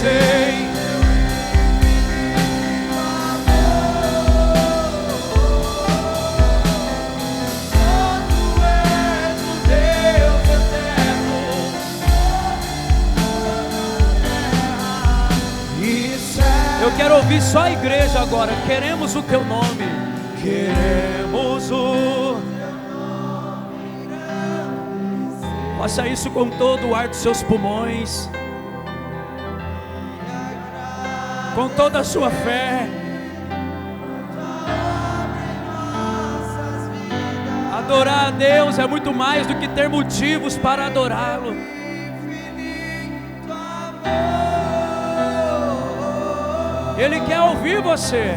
em Eu quero ouvir só a igreja agora. Queremos o teu nome. Queremos o. Faça isso com todo o ar dos seus pulmões, com toda a sua fé. Adorar a Deus é muito mais do que ter motivos para adorá-lo. Ele quer ouvir você.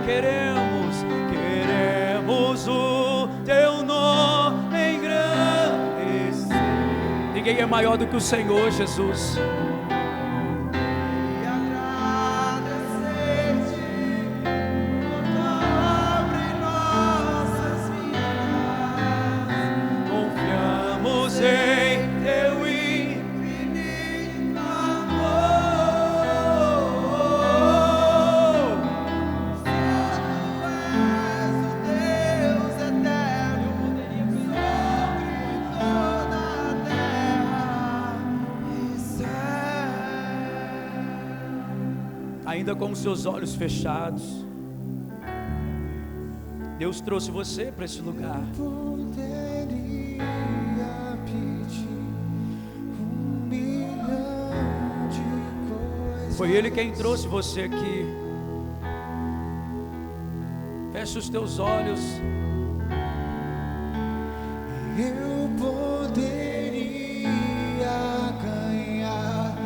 Queremos o teu nome engrandecer. Ninguém é maior do que o Senhor Jesus. Ainda com os seus olhos fechados, Deus trouxe você para esse lugar. Foi Ele quem trouxe você aqui. Feche os teus olhos. Eu poderia ganhar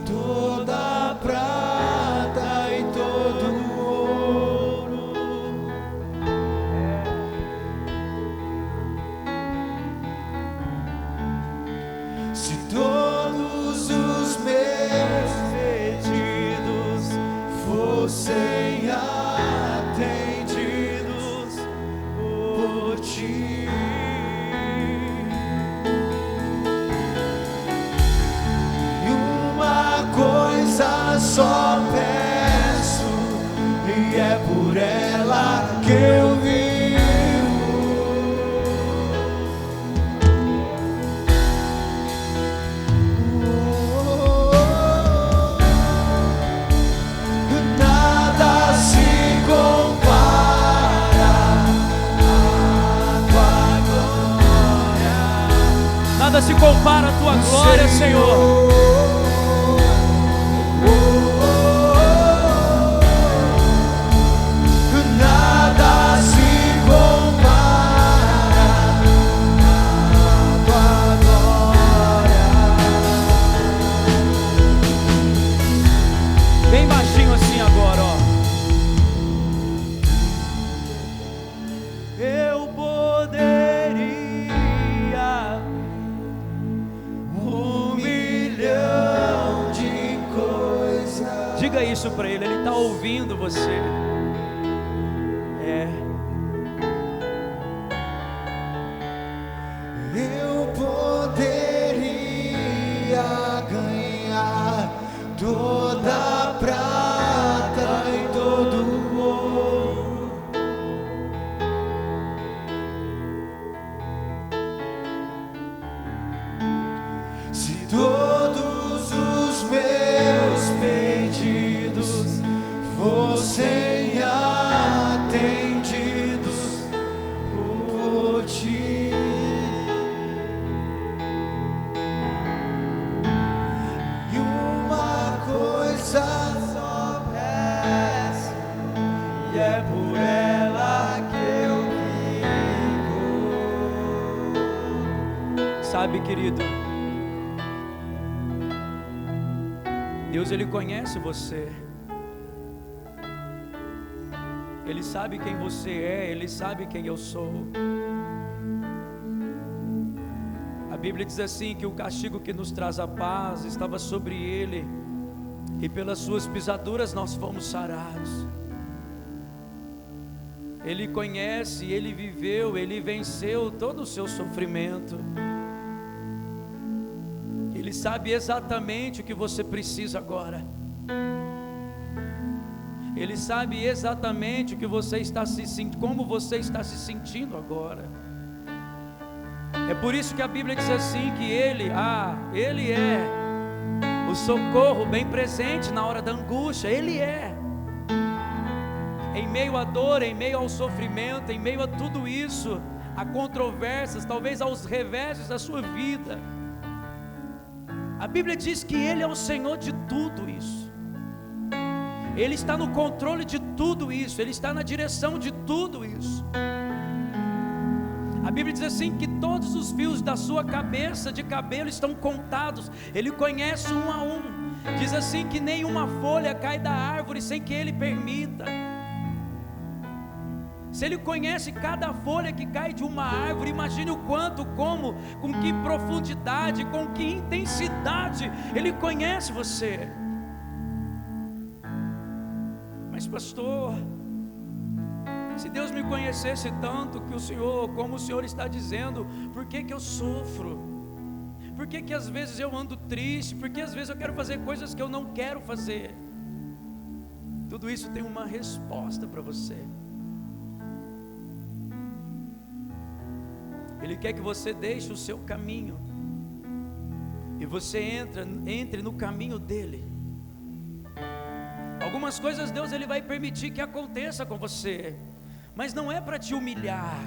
toda a prata e todo o ouro, se todos os meus pedidos fossem atendidos por ti. E uma coisa só peço, e é por ela que eu vivo. Nada se compara à tua glória. Nada se compara à tua glória, Senhor. Nada se compara à tua glória. Bem baixinho assim agora, ó. Eu poderia 1.000.000 de coisas. Diga isso pra ele, ele tá ouvindo você. Eu poderia ganhar toda a prata e todo o ouro, se todos os meus pedidos fossem atendidos por ti. E uma coisa só peço, e é por ela que eu vivo. Sabe, querido, Deus, Ele conhece você. Ele sabe quem você é, Ele sabe quem eu sou. A Bíblia diz assim, que o castigo que nos traz a paz estava sobre Ele, e pelas suas pisaduras nós fomos sarados. Ele conhece, Ele viveu, Ele venceu todo o seu sofrimento. Ele sabe exatamente o que você precisa agora. Ele sabe exatamente o que você está se sentindo, como você está se sentindo agora. É por isso que a Bíblia diz assim, que Ele é o socorro bem presente na hora da angústia. Ele é. Em meio à dor, em meio ao sofrimento, em meio a tudo isso, a controvérsias, talvez aos reveses da sua vida, a Bíblia diz que Ele é o Senhor de tudo isso. Ele está no controle de tudo isso. Ele está na direção de tudo isso. A Bíblia diz assim, que todos os fios da sua cabeça de cabelo estão contados. Ele conhece um a um. Diz assim, que nenhuma folha cai da árvore sem que Ele permita. Se Ele conhece cada folha que cai de uma árvore, imagine o quanto, como, com que profundidade, com que intensidade Ele conhece você. Mas pastor, se Deus me conhecesse tanto que o Senhor, como o Senhor está dizendo, por que que eu sofro? Por que que às vezes eu ando triste? Por que às vezes eu quero fazer coisas que eu não quero fazer? Tudo isso tem uma resposta para você. Ele quer que você deixe o seu caminho e você entre no caminho dele. Algumas coisas Deus Ele vai permitir que aconteça com você, mas não é para te humilhar.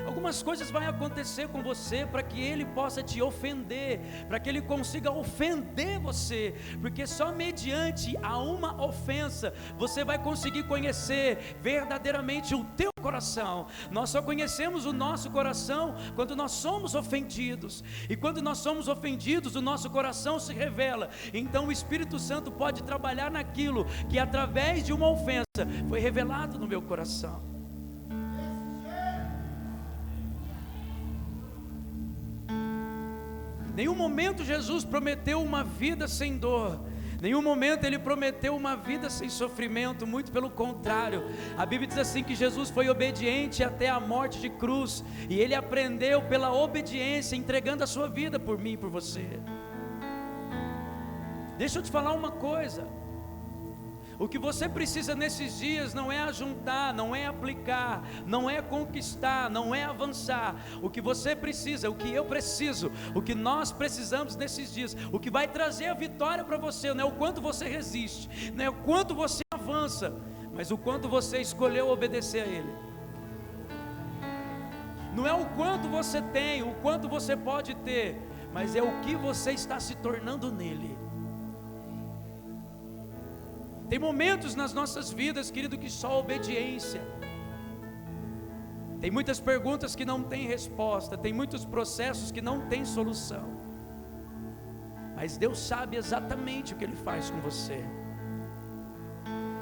Algumas coisas vão acontecer com você para que Ele possa te ofender, para que Ele consiga ofender você, porque só mediante a uma ofensa você vai conseguir conhecer verdadeiramente o teu coração. Nós só conhecemos o nosso coração quando nós somos ofendidos, e quando nós somos ofendidos, o nosso coração se revela. Então o Espírito Santo pode trabalhar naquilo que através de uma ofensa foi revelado no meu coração. Nenhum momento Jesus prometeu uma vida sem dor. Nenhum momento Ele prometeu uma vida sem sofrimento. Muito pelo contrário. A Bíblia diz assim, que Jesus foi obediente até a morte de cruz, e Ele aprendeu pela obediência, entregando a sua vida por mim e por você. Deixa eu te falar uma coisa. O que você precisa nesses dias não é ajuntar, não é aplicar, não é conquistar, não é avançar. O que você precisa, o que eu preciso, o que nós precisamos nesses dias, o que vai trazer a vitória para você, não é o quanto você resiste, não é o quanto você avança, mas o quanto você escolheu obedecer a Ele. Não é o quanto você tem, o quanto você pode ter, mas é o que você está se tornando nele. Tem momentos nas nossas vidas, querido, que só obediência. Tem muitas perguntas que não têm resposta, tem muitos processos que não têm solução. Mas Deus sabe exatamente o que Ele faz com você.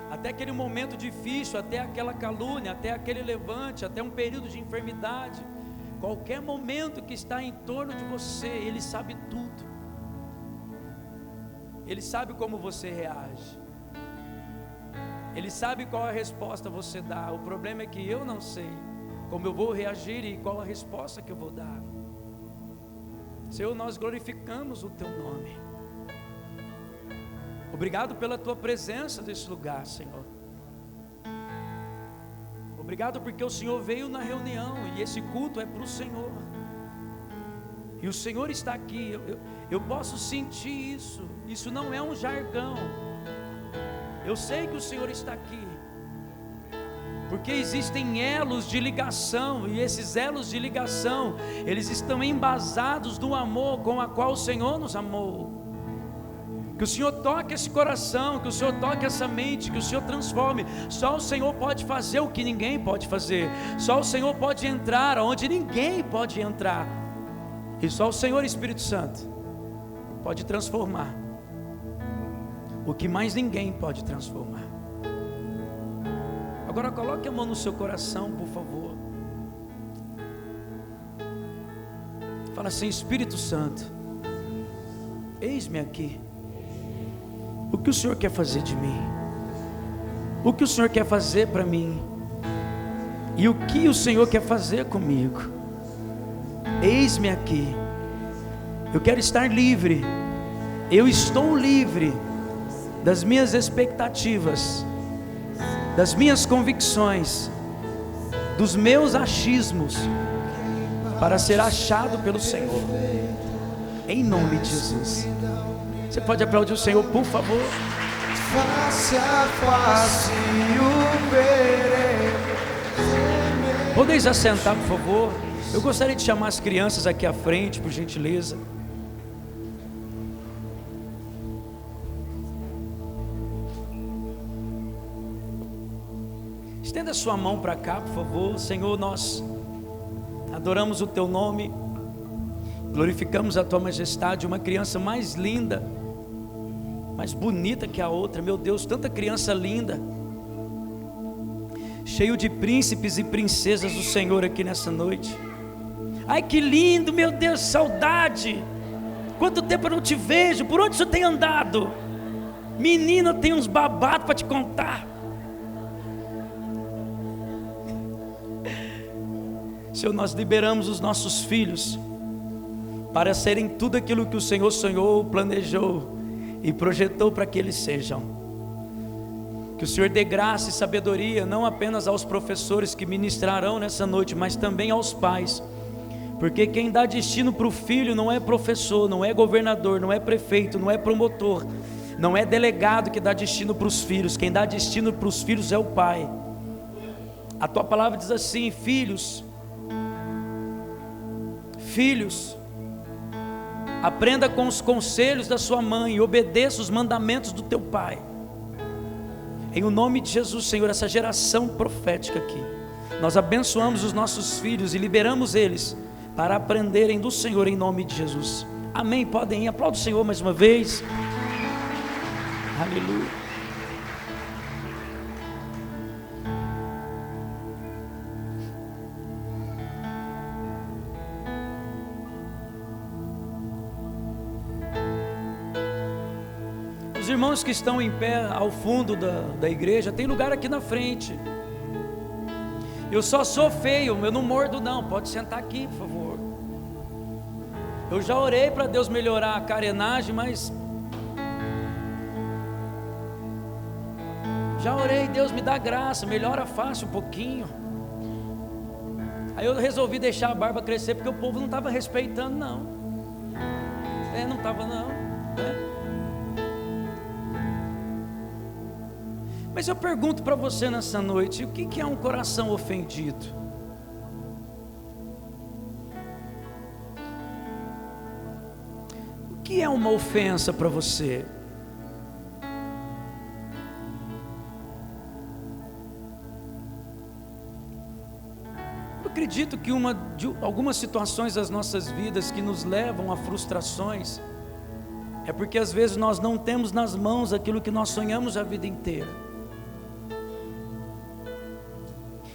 Até aquele momento difícil, até aquela calúnia, até aquele levante, até um período de enfermidade, qualquer momento que está em torno de você, Ele sabe tudo. Ele sabe como você reage. Ele sabe qual a resposta você dá. O problema é que eu não sei como eu vou reagir e qual a resposta que eu vou dar. Senhor, nós glorificamos o Teu nome. Obrigado pela Tua presença nesse lugar, Senhor. Obrigado porque o Senhor veio na reunião e esse culto é para o Senhor. E o Senhor está aqui. Eu posso sentir isso. Isso não é um jargão. Eu sei que o Senhor está aqui, porque existem elos de ligação, e esses elos de ligação, eles estão embasados no amor com a qual o Senhor nos amou. Que o Senhor toque esse coração, que o Senhor toque essa mente, que o Senhor transforme. Só o Senhor pode fazer o que ninguém pode fazer. Só o Senhor pode entrar onde ninguém pode entrar. E só o Senhor Espírito Santo pode transformar o que mais ninguém pode transformar. Agora coloque a mão no seu coração, por favor. Fala assim: Espírito Santo, eis-me aqui. O que o Senhor quer fazer de mim? O que o Senhor quer fazer para mim? E o que o Senhor quer fazer comigo? Eis-me aqui. Eu quero estar livre. Eu estou livre das minhas expectativas, das minhas convicções, dos meus achismos, para ser achado pelo Senhor, em nome de Jesus. Você pode aplaudir o Senhor, por favor? Face a face o verei. Podeis assentar, por favor? Eu gostaria de chamar as crianças aqui à frente, por gentileza. Estenda sua mão para cá, por favor. Senhor, nós adoramos o Teu nome, glorificamos a Tua majestade. Uma criança mais linda, mais bonita que a outra, meu Deus, tanta criança linda, cheio de príncipes e princesas do Senhor aqui nessa noite. Ai, que lindo, meu Deus, saudade. Quanto tempo eu não te vejo, por onde você tem andado? Menina, eu tenho uns babados para te contar. Senhor, nós liberamos os nossos filhos para serem tudo aquilo que o Senhor sonhou, planejou e projetou para que eles sejam. Que o Senhor dê graça e sabedoria, não apenas aos professores que ministrarão nessa noite, mas também aos pais, porque quem dá destino para o filho não é professor, não é governador, não é prefeito, não é promotor, não é delegado que dá destino para os filhos. Quem dá destino para os filhos é o pai. A Tua palavra diz assim: filhos, aprenda com os conselhos da sua mãe e obedeça os mandamentos do teu pai. Em o nome de Jesus, Senhor, essa geração profética aqui, nós abençoamos os nossos filhos e liberamos eles para aprenderem do Senhor, em nome de Jesus. Amém. Podem ir, aplauda o Senhor mais uma vez. Aleluia. Os irmãos que estão em pé ao fundo da igreja, tem lugar aqui na frente. Eu só sou feio, eu não mordo não, pode sentar aqui, por favor. Eu já orei para Deus melhorar a carenagem, mas já orei, Deus me dá graça, melhora fácil um pouquinho. Aí eu resolvi deixar a barba crescer, porque o povo não estava respeitando não. Não estava não, né? Mas eu pergunto para você nessa noite: o que é um coração ofendido? O que é uma ofensa para você? Eu acredito que algumas situações das nossas vidas que nos levam a frustrações é porque às vezes nós não temos nas mãos aquilo que nós sonhamos a vida inteira.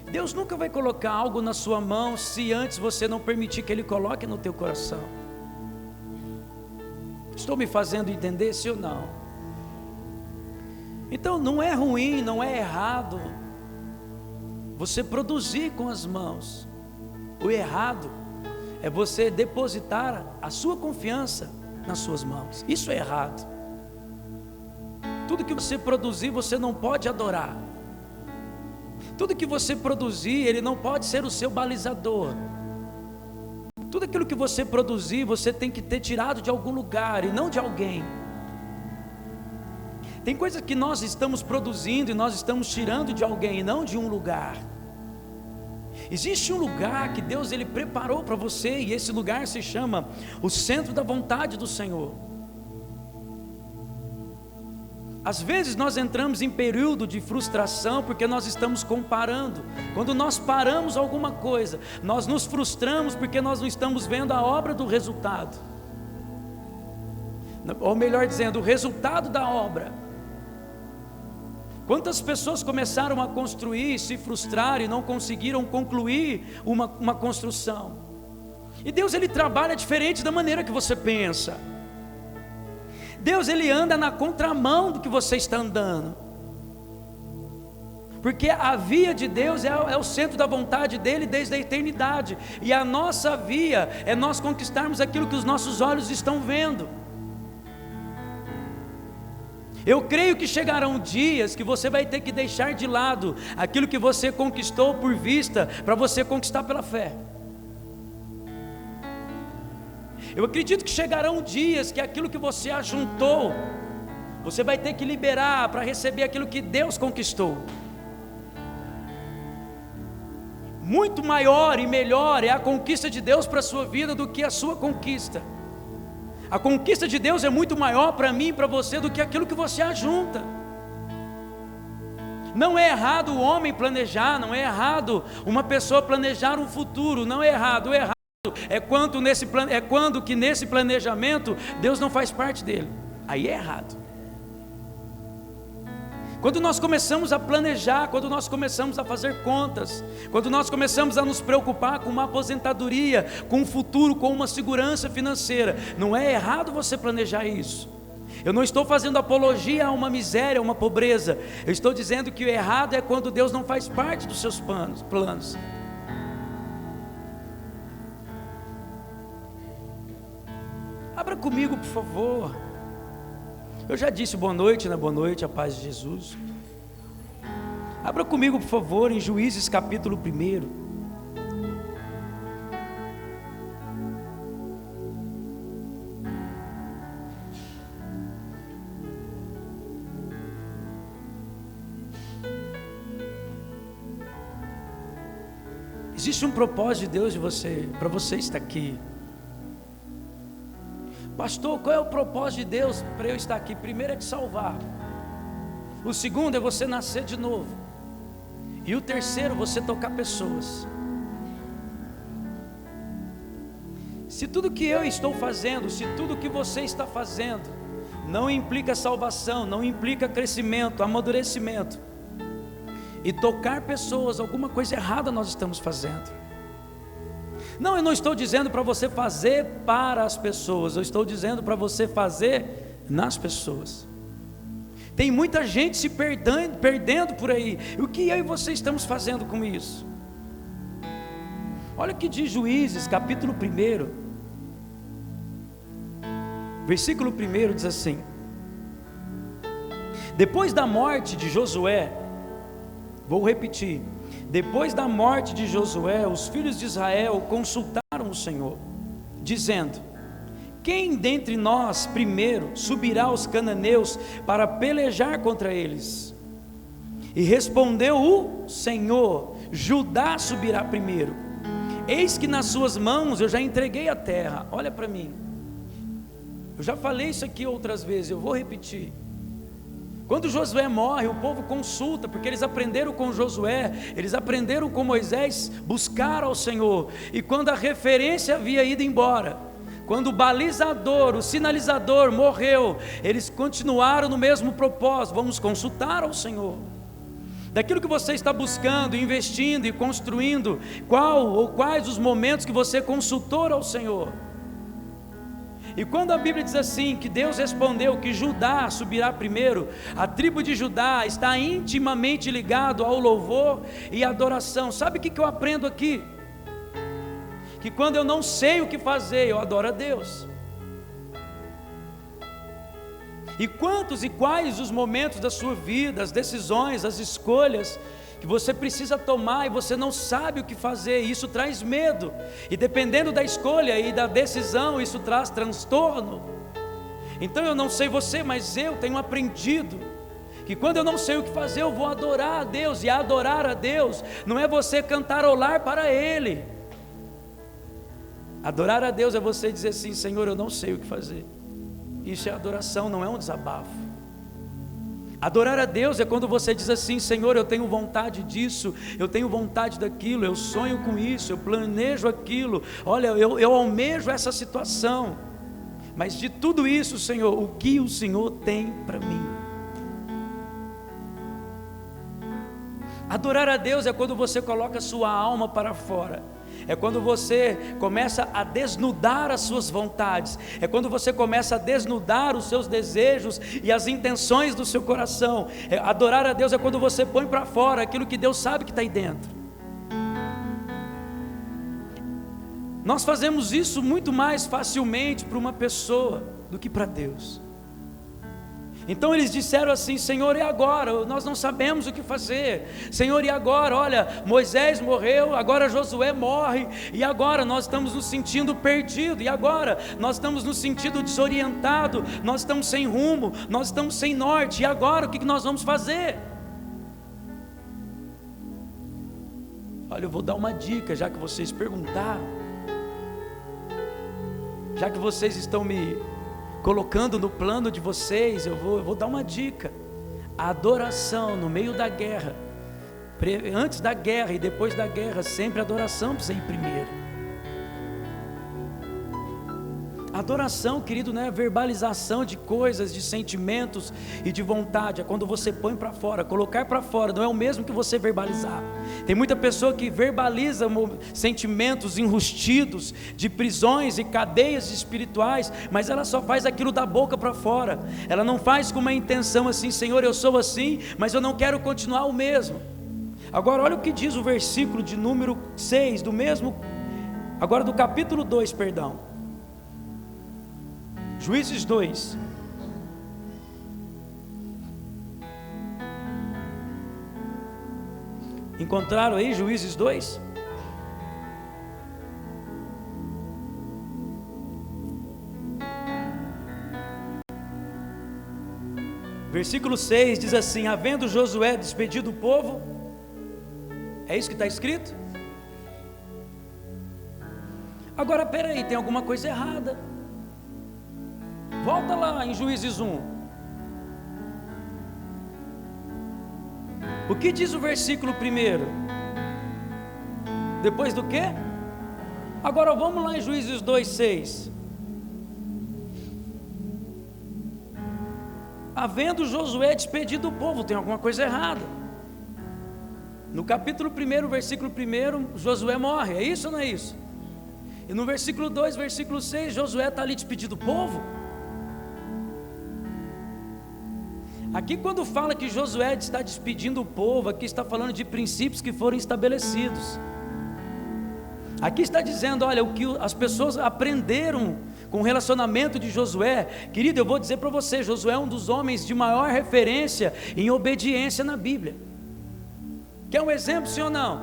Deus nunca vai colocar algo na sua mão se antes você não permitir que Ele coloque no teu coração. Estou me fazendo entender, sim ou não? Então não é ruim, não é errado você produzir com as mãos. O errado é você depositar a sua confiança nas suas mãos. Isso é errado. Tudo que você produzir, você não pode adorar. Tudo que você produzir, ele não pode ser o seu balizador. Tudo aquilo que você produzir, você tem que ter tirado de algum lugar e não de alguém. Tem coisas que nós estamos produzindo e nós estamos tirando de alguém e não de um lugar. Existe um lugar que Deus ele preparou para você, e esse lugar se chama o centro da vontade do Senhor. Às vezes nós entramos em período de frustração porque nós estamos comparando. Quando nós paramos alguma coisa, nós nos frustramos porque nós não estamos vendo a obra do resultado. Ou melhor dizendo, o resultado da obra. Quantas pessoas começaram a construir, se frustraram e não conseguiram concluir uma construção? E Deus ele trabalha diferente da maneira que você pensa. Deus ele anda na contramão do que você está andando. Porque a via de Deus é o centro da vontade dEle desde a eternidade, e a nossa via é nós conquistarmos aquilo que os nossos olhos estão vendo. Eu creio que chegarão dias que você vai ter que deixar de lado aquilo que você conquistou por vista, para você conquistar pela fé. Eu acredito que chegarão dias que aquilo que você ajuntou, você vai ter que liberar para receber aquilo que Deus conquistou. Muito maior e melhor é a conquista de Deus para a sua vida do que a sua conquista. A conquista de Deus é muito maior para mim e para você do que aquilo que você ajunta. Não é errado o homem planejar, não é errado uma pessoa planejar um futuro, não é errado. O errado é quando que nesse planejamento Deus não faz parte dele. Aí é errado. Quando nós começamos a planejar, quando nós começamos a fazer contas, quando nós começamos a nos preocupar com uma aposentadoria, com um futuro, com uma segurança financeira, não é errado você planejar isso. Eu não estou fazendo apologia a uma miséria, a uma pobreza. Eu estou dizendo que o errado é quando Deus não faz parte dos seus planos. Abra comigo, por favor. Eu já disse boa noite, né? Boa noite, a paz de Jesus. Abra comigo, por favor, em Juízes capítulo 1. Existe um propósito de Deus para você estar aqui. Pastor, qual é o propósito de Deus para eu estar aqui? Primeiro é te salvar. O segundo é você nascer de novo. E o terceiro, você tocar pessoas. Se tudo que eu estou fazendo, se tudo que você está fazendo não implica salvação, não implica crescimento, amadurecimento, e tocar pessoas, alguma coisa errada nós estamos fazendo. Não, eu não estou dizendo para você fazer para as pessoas, eu estou dizendo para você fazer nas pessoas. Tem muita gente se perdendo por aí. E o que eu e você estamos fazendo com isso? Olha o que diz Juízes, capítulo 1, versículo 1 diz assim: depois da morte de Josué, vou repetir, depois da morte de Josué, os filhos de Israel consultaram o Senhor, dizendo: quem dentre nós primeiro subirá aos cananeus para pelejar contra eles? E respondeu o Senhor: Judá subirá primeiro. Eis que nas suas mãos eu já entreguei a terra. Olha para mim, eu já falei isso aqui outras vezes, eu vou repetir. Quando Josué morre, o povo consulta, porque eles aprenderam com Josué, eles aprenderam com Moisés, buscaram ao Senhor. E quando a referência havia ido embora, quando o balizador, o sinalizador morreu, eles continuaram no mesmo propósito: vamos consultar ao Senhor. Daquilo que você está buscando, investindo e construindo, qual ou quais os momentos que você consultou ao Senhor? E quando a Bíblia diz assim, que Deus respondeu que Judá subirá primeiro, a tribo de Judá está intimamente ligado ao louvor e adoração. Sabe o que eu aprendo aqui? Que quando eu não sei o que fazer, eu adoro a Deus. E quantos e quais os momentos da sua vida, as decisões, as escolhas que você precisa tomar e você não sabe o que fazer, e isso traz medo, e dependendo da escolha e da decisão, isso traz transtorno. Então eu não sei você, mas eu tenho aprendido que quando eu não sei o que fazer, eu vou adorar a Deus. E adorar a Deus não é você cantarolar para Ele. Adorar a Deus é você dizer assim: Senhor, eu não sei o que fazer. Isso é adoração, não é um desabafo. Adorar a Deus é quando você diz assim: Senhor, eu tenho vontade disso, eu tenho vontade daquilo, eu sonho com isso, eu planejo aquilo, olha, eu almejo essa situação, mas de tudo isso, Senhor, o que o Senhor tem para mim? Adorar a Deus é quando você coloca a sua alma para fora, É quando você começa a desnudar as suas vontades, é quando você começa a desnudar os seus desejos e as intenções do seu coração. Adorar a Deus é quando você põe para fora aquilo que Deus sabe que está aí dentro. Nós fazemos isso muito mais facilmente para uma pessoa do que para Deus. Então eles disseram assim: Senhor, e agora? Nós não sabemos o que fazer. Senhor, e agora? Olha, Moisés morreu, agora Josué morre, e agora nós estamos nos sentindo perdidos, e agora nós estamos nos sentindo desorientados, nós estamos sem rumo, nós estamos sem norte, e agora o que nós vamos fazer? Olha, eu vou dar uma dica, já que vocês perguntaram, já que vocês estão me colocando no plano de vocês, eu vou dar uma dica. A adoração no meio da guerra, antes da guerra e depois da guerra, sempre a adoração precisa ir primeiro. Adoração, querido, não é verbalização de coisas, de sentimentos e de vontade. É quando você põe para fora. Colocar para fora não é o mesmo que você verbalizar. Tem muita pessoa que verbaliza sentimentos enrustidos de prisões e cadeias espirituais, mas ela só faz aquilo da boca para fora. Ela não faz com uma intenção assim: Senhor, eu sou assim, mas eu não quero continuar o mesmo. Agora olha o que diz o versículo de número 6 do mesmo, agora do capítulo 2, perdão. Juízes 2. Encontraram aí Juízes 2? Versículo 6 diz assim: havendo Josué despedido o povo, é isso que está escrito? Agora peraí, tem alguma coisa errada. Volta lá em Juízes 1. O que diz o versículo 1? Depois do quê? Agora vamos lá em Juízes 2:6. Havendo Josué despedido o povo, tem alguma coisa errada. No capítulo 1, versículo 1, Josué morre, é isso ou não é isso? E no versículo 2, versículo 6, Josué está ali despedindo o povo. Aqui quando fala que Josué está despedindo o povo, aqui está falando de princípios que foram estabelecidos. Aqui está dizendo, olha, o que as pessoas aprenderam com o relacionamento de Josué. Querido, eu vou dizer para você, Josué é um dos homens de maior referência em obediência na Bíblia. Quer um exemplo, sim ou não?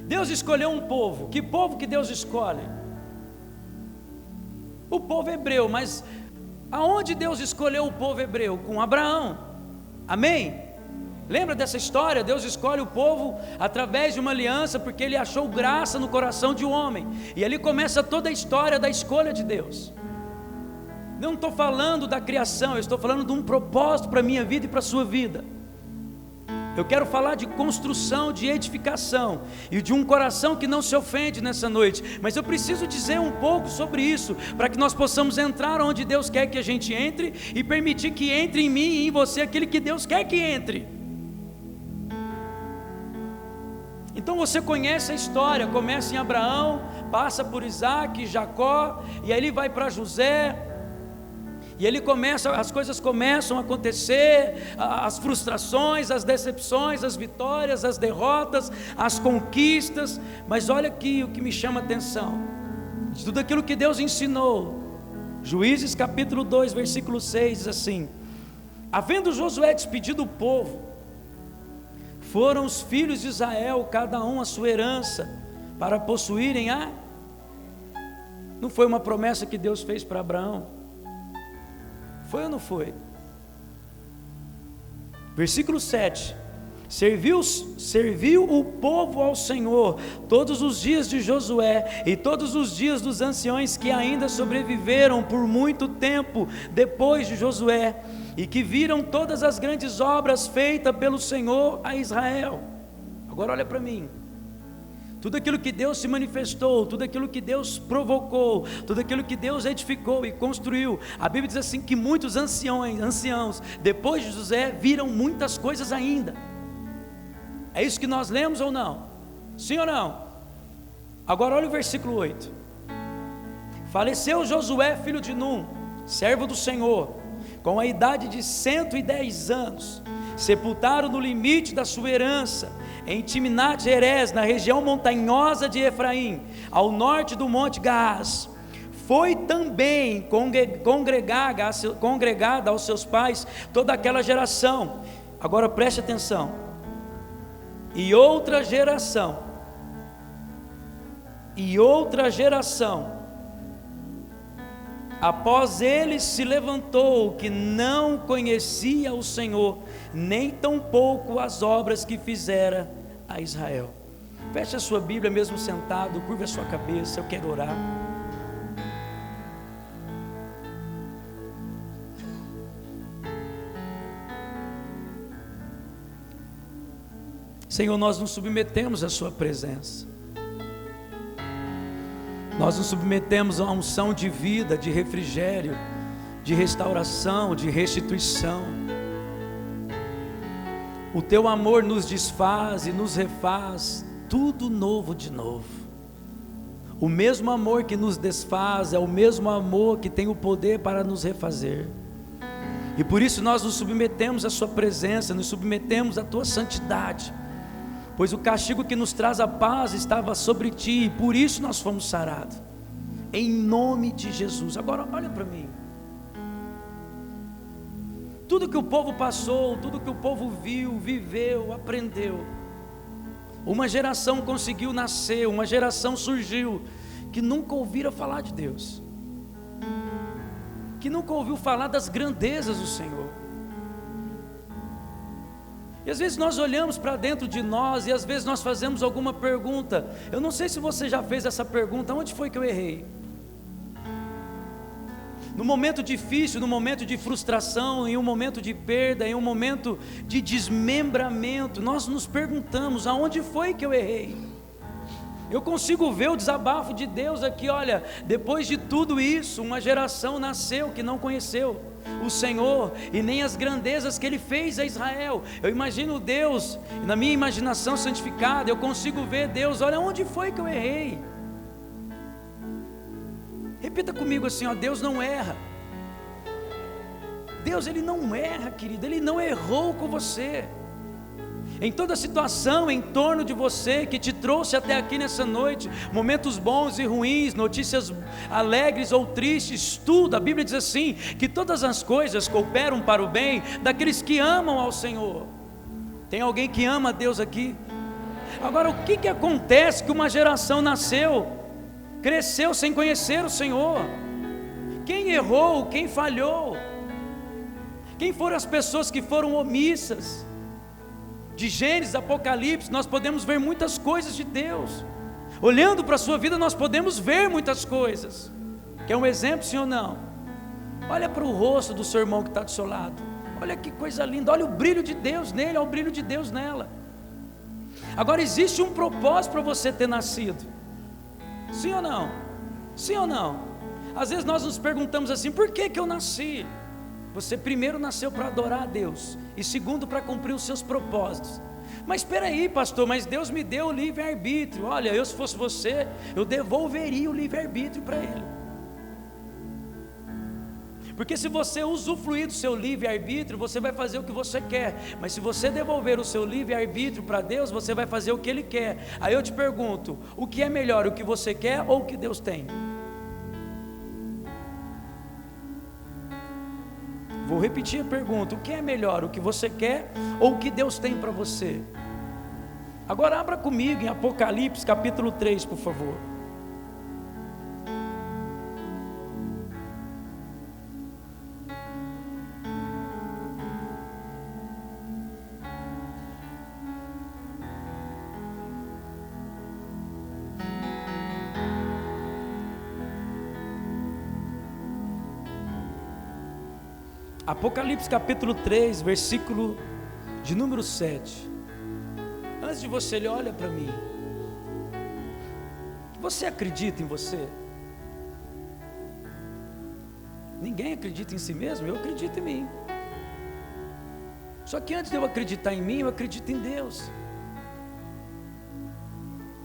Deus escolheu um povo. Que povo que Deus escolhe? O povo hebreu. Mas aonde Deus escolheu o povo hebreu? Com Abraão. Amém? Lembra dessa história? Deus escolhe o povo através de uma aliança, porque Ele achou graça no coração de um homem. E ali começa toda a história da escolha de Deus. Não estou falando da criação, eu estou falando de um propósito para a minha vida e para a sua vida. Eu quero falar de construção, de edificação e de um coração que não se ofende nessa noite. Mas eu preciso dizer um pouco sobre isso, para que nós possamos entrar onde Deus quer que a gente entre e permitir que entre em mim e em você aquele que Deus quer que entre. Então você conhece a história, começa em Abraão, passa por Isaac, Jacó, e aí ele vai para José, e ele começa, as coisas começam a acontecer, as frustrações, as decepções, as vitórias, as derrotas, as conquistas. Mas olha aqui o que me chama a atenção, de tudo aquilo que Deus ensinou. Juízes capítulo 2, versículo 6 diz assim: havendo Josué despedido o povo, foram os filhos de Israel, cada um a sua herança, para possuírem a... Não foi uma promessa que Deus fez para Abraão? Foi ou não foi? Versículo 7: serviu o povo ao Senhor todos os dias de Josué e todos os dias dos anciões que ainda sobreviveram por muito tempo depois de Josué, e que viram todas as grandes obras feitas pelo Senhor a Israel. Agora olha para mim. Tudo aquilo que Deus se manifestou, tudo aquilo que Deus provocou, tudo aquilo que Deus edificou e construiu, a Bíblia diz assim que muitos anciãos, depois de José, viram muitas coisas ainda. É isso que nós lemos ou não? Sim ou não? Agora olha o versículo 8. Faleceu Josué, filho de Num, servo do Senhor, com a idade de 110 anos. Sepultaram no limite da sua herança, em Timnat-Herés, na região montanhosa de Efraim, ao norte do monte Gaás. Foi também congregada aos seus pais toda aquela geração. Agora preste atenção. E outra geração, após ele se levantou, que não conhecia o Senhor, nem tampouco as obras que fizera a Israel. Feche a sua Bíblia mesmo sentado, curva a sua cabeça, eu quero orar. Senhor, nós nos submetemos à sua presença. Nós nos submetemos a uma unção de vida, de refrigério, de restauração, de restituição. O teu amor nos desfaz e nos refaz tudo novo de novo. O mesmo amor que nos desfaz é o mesmo amor que tem o poder para nos refazer. E por isso nós nos submetemos à sua presença, nos submetemos à tua santidade. Pois o castigo que nos traz a paz estava sobre ti, e por isso nós fomos sarados, em nome de Jesus. Agora olha para mim, tudo que o povo passou, tudo que o povo viu, viveu, aprendeu, uma geração conseguiu nascer, uma geração surgiu, que nunca ouvira falar de Deus, que nunca ouviu falar das grandezas do Senhor. E às vezes nós olhamos para dentro de nós, e às vezes nós fazemos alguma pergunta. Eu não sei se você já fez essa pergunta: onde foi que eu errei? No momento difícil, no momento de frustração, em um momento de perda, em um momento de desmembramento, nós nos perguntamos: aonde foi que eu errei? Eu consigo ver o desabafo de Deus aqui. Olha, depois de tudo isso, uma geração nasceu que não conheceu o Senhor e nem as grandezas que Ele fez a Israel. Eu imagino Deus, na minha imaginação santificada, eu consigo ver Deus: olha, onde foi que eu errei? Repita comigo assim, ó: Deus não erra. Deus, Ele não erra, querido, Ele não errou com você. Em toda situação em torno de você que te trouxe até aqui nessa noite, momentos bons e ruins, notícias alegres ou tristes, tudo, a Bíblia diz assim, que todas as coisas cooperam para o bem daqueles que amam ao Senhor. Tem alguém que ama a Deus aqui? Agora, o que acontece que uma geração nasceu, cresceu sem conhecer o Senhor? Quem errou, quem falhou? Quem foram as pessoas que foram omissas? De Gênesis, Apocalipse, nós podemos ver muitas coisas de Deus. Olhando para a sua vida, nós podemos ver muitas coisas. Quer um exemplo, sim ou não? Olha para o rosto do seu irmão que está do seu lado. Olha que coisa linda, olha o brilho de Deus nele, olha o brilho de Deus nela. Agora, existe um propósito para você ter nascido. Sim ou não? Sim ou não? Às vezes nós nos perguntamos assim: por que eu nasci? Você primeiro nasceu para adorar a Deus, e segundo para cumprir os seus propósitos. Mas espera aí, pastor, mas Deus me deu o livre-arbítrio. Olha, eu, se fosse você, eu devolveria o livre-arbítrio para Ele. Porque se você usufruir do seu livre-arbítrio, você vai fazer o que você quer. Mas se você devolver o seu livre-arbítrio para Deus, você vai fazer o que Ele quer. Aí eu te pergunto: o que é melhor, o que você quer ou o que Deus tem? Vou repetir a pergunta: o que é melhor, o que você quer ou o que Deus tem para você? Agora abra comigo em Apocalipse capítulo 3, por favor. Apocalipse capítulo 3, versículo de número 7. Antes de você ler, olha para mim. Você acredita em você? Ninguém acredita em si mesmo, eu acredito em mim. Só que antes de eu acreditar em mim, eu acredito em Deus.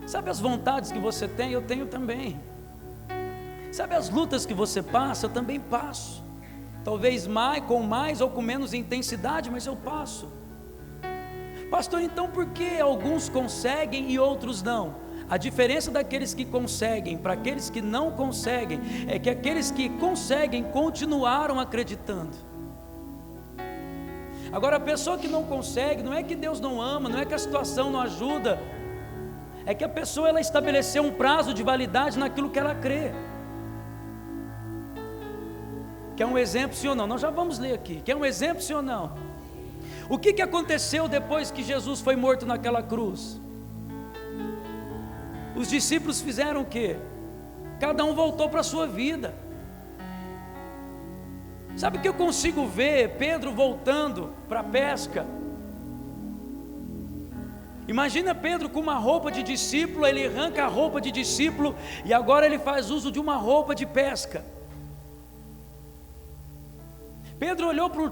Sabe as vontades que você tem? Eu tenho também. Sabe as lutas que você passa? Eu também passo. Talvez com mais ou com menos intensidade, mas eu passo. Pastor, então por que alguns conseguem e outros não? A diferença daqueles que conseguem para aqueles que não conseguem é que aqueles que conseguem continuaram acreditando. Agora, a pessoa que não consegue, não é que Deus não ama, não é que a situação não ajuda, é que a pessoa ela estabeleceu um prazo de validade naquilo que ela crê. Quer um exemplo, sim ou não? Nós já vamos ler aqui. Quer um exemplo, sim ou não? O que aconteceu depois que Jesus foi morto naquela cruz? Os discípulos fizeram o quê? Cada um voltou para a sua vida. Sabe o que eu consigo ver? Pedro voltando para a pesca. Imagina Pedro com uma roupa de discípulo, ele arranca a roupa de discípulo e agora ele faz uso de uma roupa de pesca. Pedro olhou para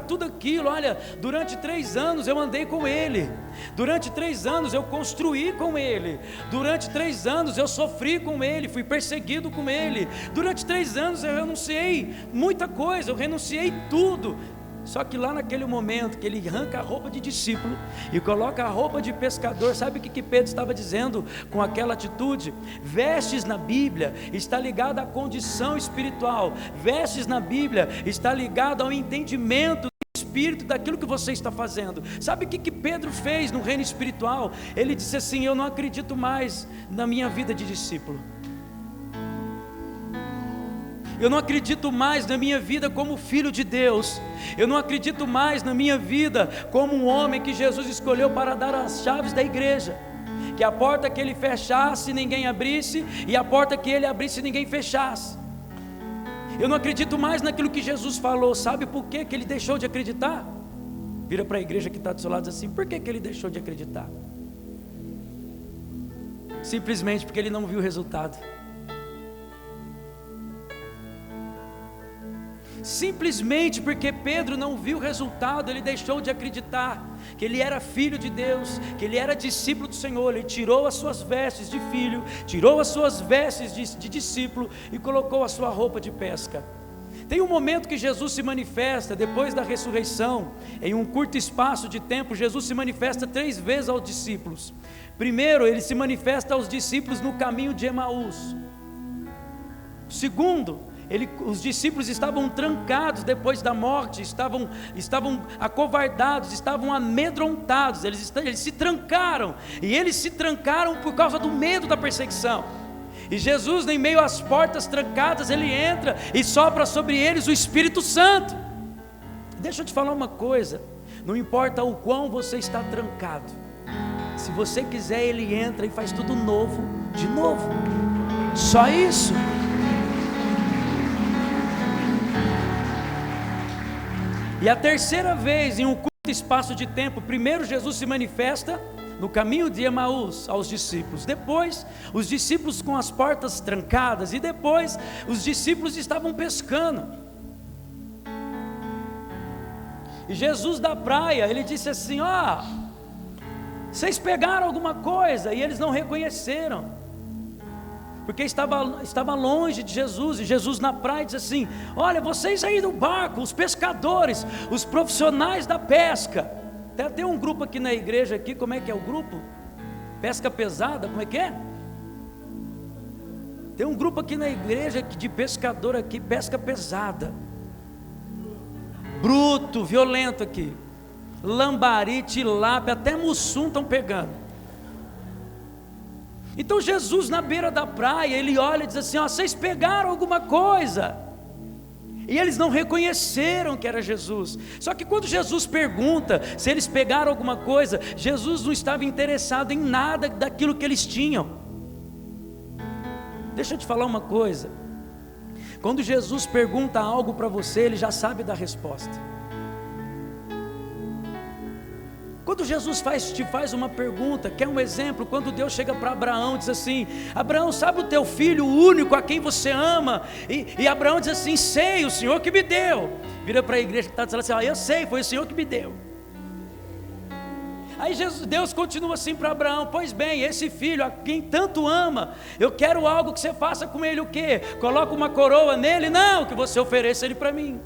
tudo aquilo, olha, durante 3 anos eu andei com ele, durante 3 anos eu construí com ele, durante 3 anos eu sofri com ele, fui perseguido com ele, durante 3 anos eu renunciei muita coisa, eu renunciei tudo. Só que lá naquele momento que ele arranca a roupa de discípulo e coloca a roupa de pescador, sabe o que Pedro estava dizendo com aquela atitude? Vestes na Bíblia está ligado à condição espiritual, vestes na Bíblia está ligado ao entendimento do Espírito daquilo que você está fazendo. Sabe o que Pedro fez no reino espiritual? Ele disse assim: eu não acredito mais na minha vida de discípulo. Eu não acredito mais na minha vida como filho de Deus. Eu não acredito mais na minha vida como um homem que Jesus escolheu para dar as chaves da igreja. Que a porta que ele fechasse, ninguém abrisse, e a porta que ele abrisse, ninguém fechasse. Eu não acredito mais naquilo que Jesus falou. Sabe por que ele deixou de acreditar? Vira para a igreja que está do seu lado e diz assim: por que ele deixou de acreditar? Simplesmente porque ele não viu o resultado. Simplesmente porque Pedro não viu o resultado, ele deixou de acreditar que ele era filho de Deus, que ele era discípulo do Senhor. Ele tirou as suas vestes de filho, tirou as suas vestes de discípulo e colocou a sua roupa de pesca. Tem um momento que Jesus se manifesta depois da ressurreição. Em um curto espaço de tempo, Jesus se manifesta 3 vezes aos discípulos. Primeiro, ele se manifesta aos discípulos no caminho de Emaús. Segundo, os discípulos estavam trancados depois da morte, estavam acovardados, estavam amedrontados, eles se trancaram, e eles se trancaram por causa do medo da perseguição. E Jesus, em meio às portas trancadas, ele entra e sopra sobre eles o Espírito Santo. Deixa eu te falar uma coisa: não importa o quão você está trancado, se você quiser, ele entra e faz tudo novo, de novo. Só isso. E a terceira vez, em um curto espaço de tempo, primeiro Jesus se manifesta no caminho de Emaús aos discípulos, depois os discípulos com as portas trancadas, e depois os discípulos estavam pescando. E Jesus da praia, ele disse assim: vocês pegaram alguma coisa? E eles não reconheceram, porque estava longe de Jesus. E Jesus na praia diz assim: olha, vocês aí do barco, os pescadores, os profissionais da pesca. Tem um grupo aqui na igreja aqui, como é que é o grupo? Pesca pesada, como é que é? Tem um grupo aqui na igreja de pescador aqui, pesca pesada, bruto, violento aqui, lambari, tilápia, até mussum estão pegando. Então Jesus na beira da praia, ele olha e diz assim: vocês pegaram alguma coisa? E eles não reconheceram que era Jesus. Só que quando Jesus pergunta se eles pegaram alguma coisa, Jesus não estava interessado em nada daquilo que eles tinham. Deixa eu te falar uma coisa: quando Jesus pergunta algo para você, ele já sabe da resposta. Quando Jesus te faz uma pergunta, quer um exemplo? Quando Deus chega para Abraão e diz assim: Abraão, sabe o teu filho único a quem você ama? E Abraão diz assim: sei, o Senhor que me deu. Vira para a igreja que está dizendo assim: eu sei, foi o Senhor que me deu. Aí Deus continua assim para Abraão: pois bem, esse filho a quem tanto ama, eu quero algo que você faça com ele. O quê? Coloca uma coroa nele? Não, que você ofereça ele para mim.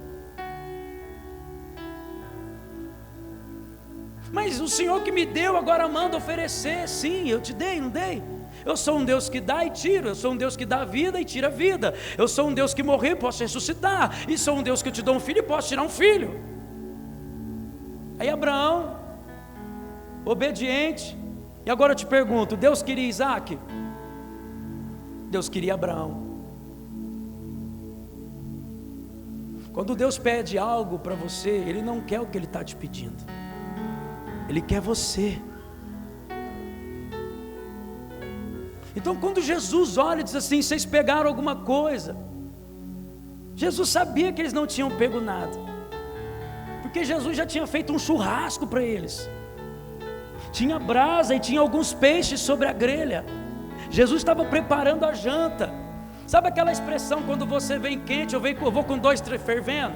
Mas o Senhor que me deu agora manda oferecer. Sim, eu te dei, não dei? Eu sou um Deus que dá e tira. Eu sou um Deus que dá vida e tira a vida. Eu sou um Deus que morreu e posso ressuscitar. E sou um Deus que te dou um filho e posso tirar um filho. Aí Abraão, obediente. E agora eu te pergunto: Deus queria Isaac? Deus queria Abraão. Quando Deus pede algo para você, Ele não quer o que Ele está te pedindo, Ele quer você. Então quando Jesus olha e diz assim: vocês pegaram alguma coisa, Jesus sabia que eles não tinham pego nada, porque Jesus já tinha feito um churrasco para eles. Tinha brasa e tinha alguns peixes sobre a grelha. Jesus estava preparando a janta. Sabe aquela expressão, quando você vem quente, eu vou com 2, 3 fervendo?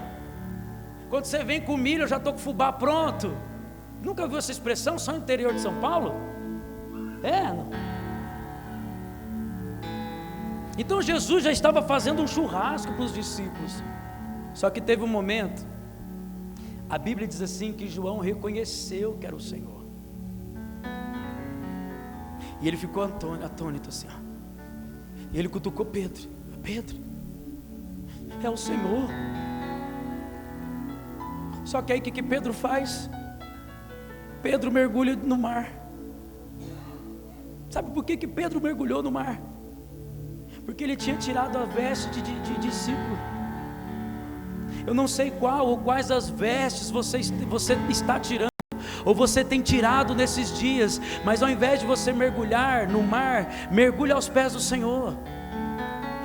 Quando você vem com milho, eu já estou com fubá pronto. Nunca viu essa expressão? Só no interior de São Paulo? Não. Então Jesus já estava fazendo um churrasco para os discípulos. Só que teve um momento, a Bíblia diz assim, que João reconheceu que era o Senhor. E ele ficou atônito assim, ó. E ele cutucou Pedro: Pedro, é o Senhor. Só que aí o que Pedro faz? Pedro mergulha no mar. Sabe por que Pedro mergulhou no mar? Porque ele tinha tirado a veste de discípulo. Eu não sei qual ou quais as vestes você está tirando, ou você tem tirado nesses dias, mas ao invés de você mergulhar no mar, mergulhe aos pés do Senhor.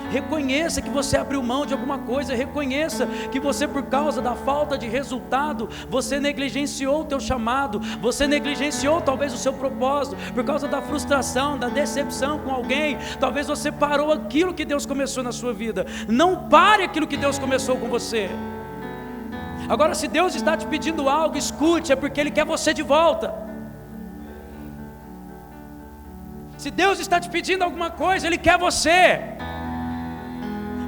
Reconheça que você abriu mão de alguma coisa. Reconheça que você, por causa da falta de resultado, você negligenciou o teu chamado. Você negligenciou talvez o seu propósito. Por causa da frustração, da decepção com alguém, talvez você parou aquilo que Deus começou na sua vida. Não pare aquilo que Deus começou com você. Agora, se Deus está te pedindo algo, escute, é porque Ele quer você de volta. Se Deus está te pedindo alguma coisa, Ele quer você.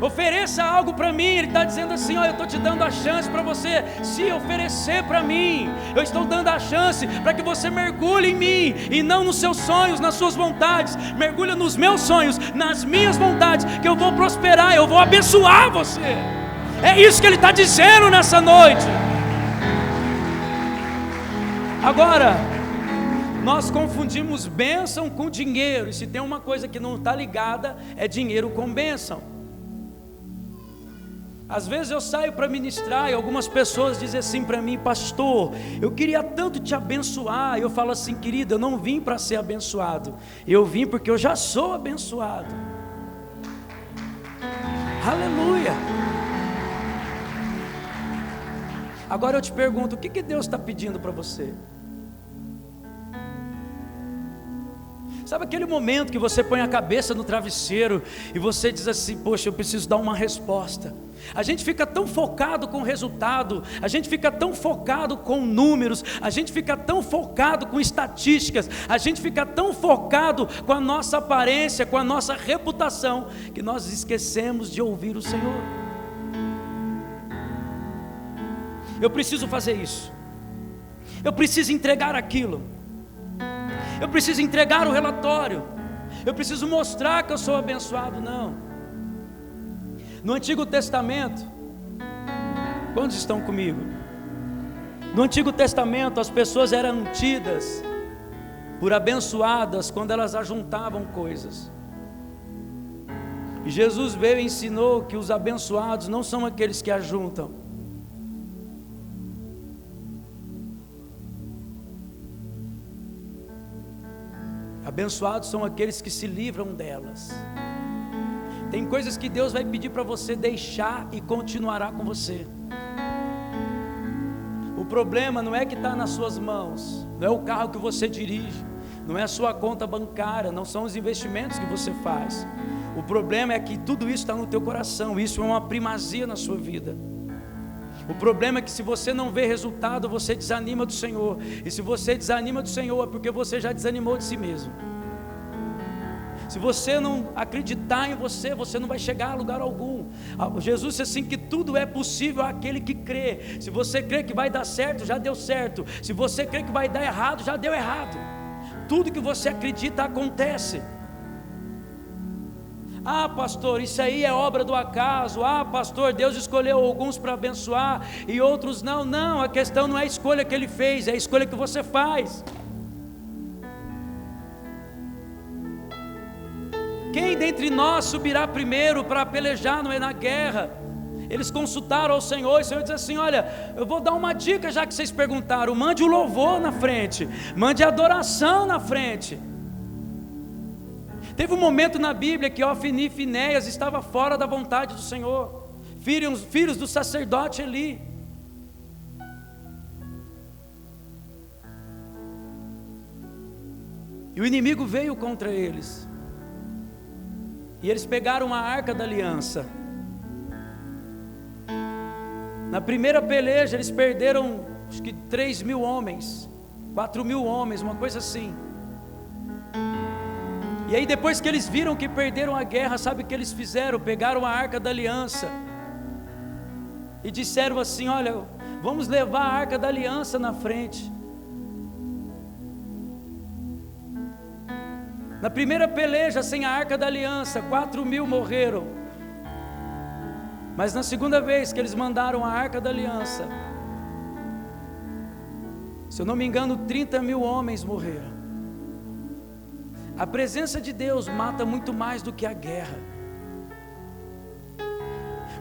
Ofereça algo para mim. Ele está dizendo assim: ó, eu estou te dando a chance para você se oferecer para mim. Eu estou dando a chance para que você mergulhe em mim, e não nos seus sonhos, nas suas vontades. Mergulha nos meus sonhos, nas minhas vontades, que eu vou prosperar, eu vou abençoar você. É isso que Ele está dizendo nessa noite. Agora, nós confundimos bênção com dinheiro. E se tem uma coisa que não está ligada, é dinheiro com bênção. Às vezes eu saio para ministrar e algumas pessoas dizem assim para mim: pastor, eu queria tanto te abençoar. E eu falo assim: querido, eu não vim para ser abençoado, eu vim porque eu já sou abençoado. Aleluia. Agora eu te pergunto: o que Deus está pedindo para você? Sabe aquele momento que você põe a cabeça no travesseiro e você diz assim: poxa, eu preciso dar uma resposta. A gente fica tão focado com o resultado, a gente fica tão focado com números, a gente fica tão focado com estatísticas, a gente fica tão focado com a nossa aparência, com a nossa reputação, que nós esquecemos de ouvir o Senhor. Eu preciso fazer isso, eu preciso entregar aquilo, eu preciso entregar o relatório, eu preciso mostrar que eu sou abençoado. Não. No Antigo Testamento, quantos estão comigo? No Antigo Testamento as pessoas eram tidas por abençoadas quando elas ajuntavam coisas. E Jesus veio e ensinou que os abençoados não são aqueles que ajuntam. Abençoados são aqueles que se livram delas. Tem coisas que Deus vai pedir para você deixar e continuará com você. O problema não é que está nas suas mãos, não é o carro que você dirige, não é a sua conta bancária, não são os investimentos que você faz. O problema é que tudo isso está no teu coração. Isso é uma primazia na sua vida. O problema é que se você não vê resultado, você desanima do Senhor. E se você desanima do Senhor, é porque você já desanimou de si mesmo. Se você não acreditar em você, você não vai chegar a lugar algum. Jesus disse assim, que tudo é possível àquele que crê. Se você crê que vai dar certo, já deu certo. Se você crê que vai dar errado, já deu errado. Tudo que você acredita acontece. Ah, pastor, isso aí é obra do acaso. Ah, pastor, Deus escolheu alguns para abençoar e outros não. Não, a questão não é a escolha que Ele fez, é a escolha que você faz. Quem dentre nós subirá primeiro para pelejar na guerra? Eles consultaram ao Senhor, e o Senhor disse assim, olha, eu vou dar uma dica já que vocês perguntaram, mande o louvor na frente, mande a adoração na frente. Teve um momento na Bíblia que Ofni e Finéias estava fora da vontade do Senhor, filhos do sacerdote Eli. E o inimigo veio contra eles. E eles pegaram a arca da aliança. Na primeira peleja eles perderam acho que 3.000 homens, 4.000 homens, uma coisa assim. E aí depois que eles viram que perderam a guerra, sabe o que eles fizeram? Pegaram a arca da aliança e disseram assim, olha, vamos levar a arca da aliança na frente. Na primeira peleja sem a arca da aliança, 4.000 morreram. Mas na segunda vez que eles mandaram a arca da aliança, se eu não me engano, 30.000 homens morreram. A presença de Deus mata muito mais do que a guerra.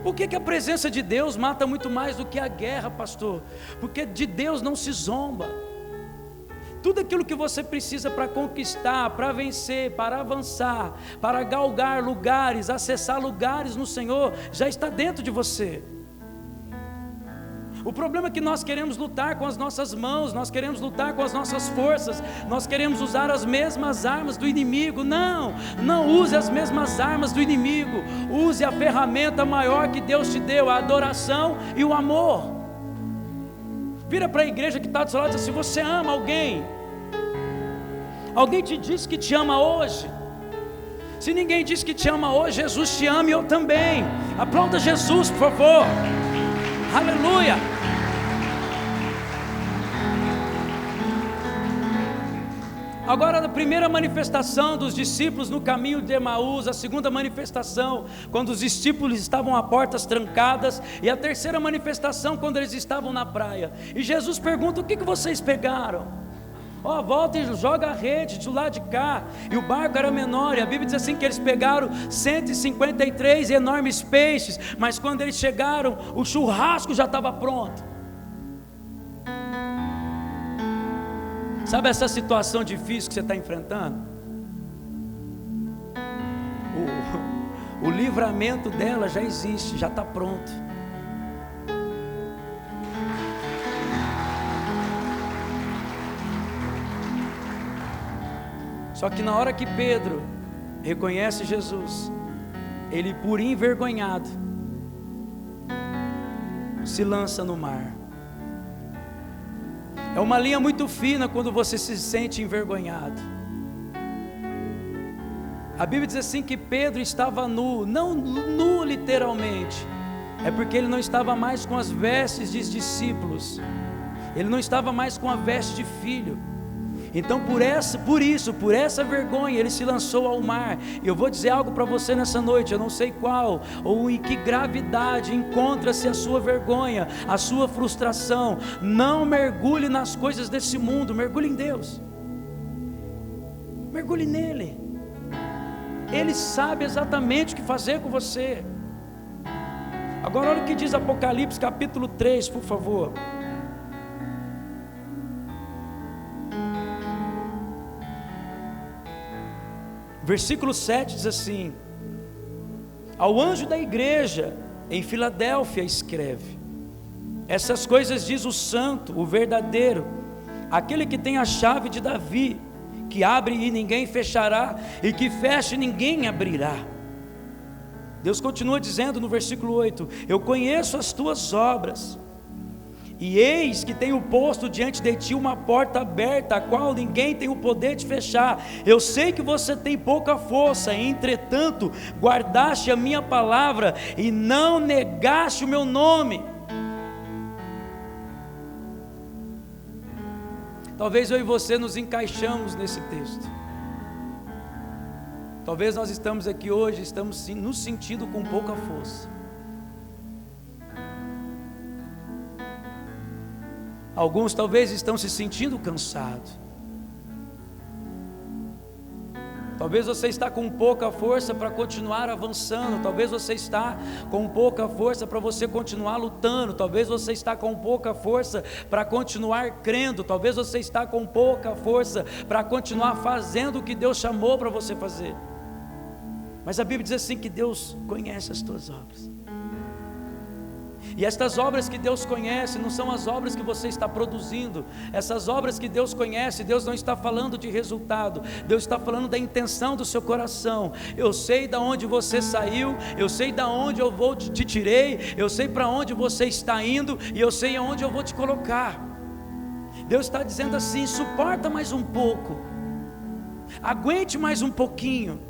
Por que a presença de Deus mata muito mais do que a guerra, pastor? Porque de Deus não se zomba. Tudo aquilo que você precisa para conquistar, para vencer, para avançar, para galgar lugares, acessar lugares no Senhor, já está dentro de você. O problema é que nós queremos lutar com as nossas mãos, nós queremos lutar com as nossas forças, nós queremos usar as mesmas armas do inimigo. Não use as mesmas armas do inimigo, use a ferramenta maior que Deus te deu, a adoração e o amor. Vira para a igreja que está do seu lado e diz assim, você ama alguém? Alguém te disse que te ama hoje? Se ninguém disse que te ama hoje, Jesus te ama e eu também. Aplauda Jesus, por favor. Aleluia. Agora, a primeira manifestação dos discípulos no caminho de Emaús, a segunda manifestação quando os discípulos estavam a portas trancadas, e a terceira manifestação quando eles estavam na praia. E Jesus pergunta, o que vocês pegaram? Volta e joga a rede do lado de cá. E o barco era menor, e a Bíblia diz assim que eles pegaram 153 enormes peixes, mas quando eles chegaram, o churrasco já estava pronto. Sabe essa situação difícil que você está enfrentando? O livramento dela já existe, já está pronto. Só que na hora que Pedro reconhece Jesus, ele, por envergonhado, se lança no mar. É uma linha muito fina quando você se sente envergonhado. A Bíblia diz assim que Pedro estava nu, não nu literalmente, é porque ele não estava mais com as vestes de discípulos, ele não estava mais com a veste de filho. Então por essa vergonha ele se lançou ao mar. E eu vou dizer algo para você nessa noite, eu não sei qual ou em que gravidade encontra-se a sua vergonha, a sua frustração. Não mergulhe nas coisas desse mundo, mergulhe em Deus, mergulhe nele. Ele sabe exatamente o que fazer com você. Agora olha o que diz Apocalipse capítulo 3, por favor. Versículo 7 diz assim: ao anjo da igreja em Filadélfia escreve: essas coisas diz o santo, o verdadeiro, aquele que tem a chave de Davi, que abre e ninguém fechará, e que fecha e ninguém abrirá. Deus continua dizendo no versículo 8: eu conheço as tuas obras, E eis que tenho posto diante de ti uma porta aberta, a qual ninguém tem o poder de fechar. Eu sei que você tem pouca força, entretanto guardaste a minha palavra e não negaste o meu nome. Talvez eu e você nos encaixamos nesse texto. Talvez nós estamos aqui hoje, estamos nos sentindo com pouca força. Alguns talvez estão se sentindo cansados. Talvez você está com pouca força para continuar avançando. Talvez você está com pouca força para você continuar lutando. Talvez você está com pouca força para continuar crendo. Talvez você está com pouca força para continuar fazendo o que Deus chamou para você fazer. Mas a Bíblia diz assim que Deus conhece as tuas obras. E estas obras que Deus conhece não são as obras que você está produzindo. Essas obras que Deus conhece, Deus não está falando de resultado, Deus está falando da intenção do seu coração. Eu sei de onde você saiu, eu sei de onde eu te tirei, eu sei para onde você está indo e eu sei aonde eu vou te colocar. Deus está dizendo assim: suporta mais um pouco, aguente mais um pouquinho.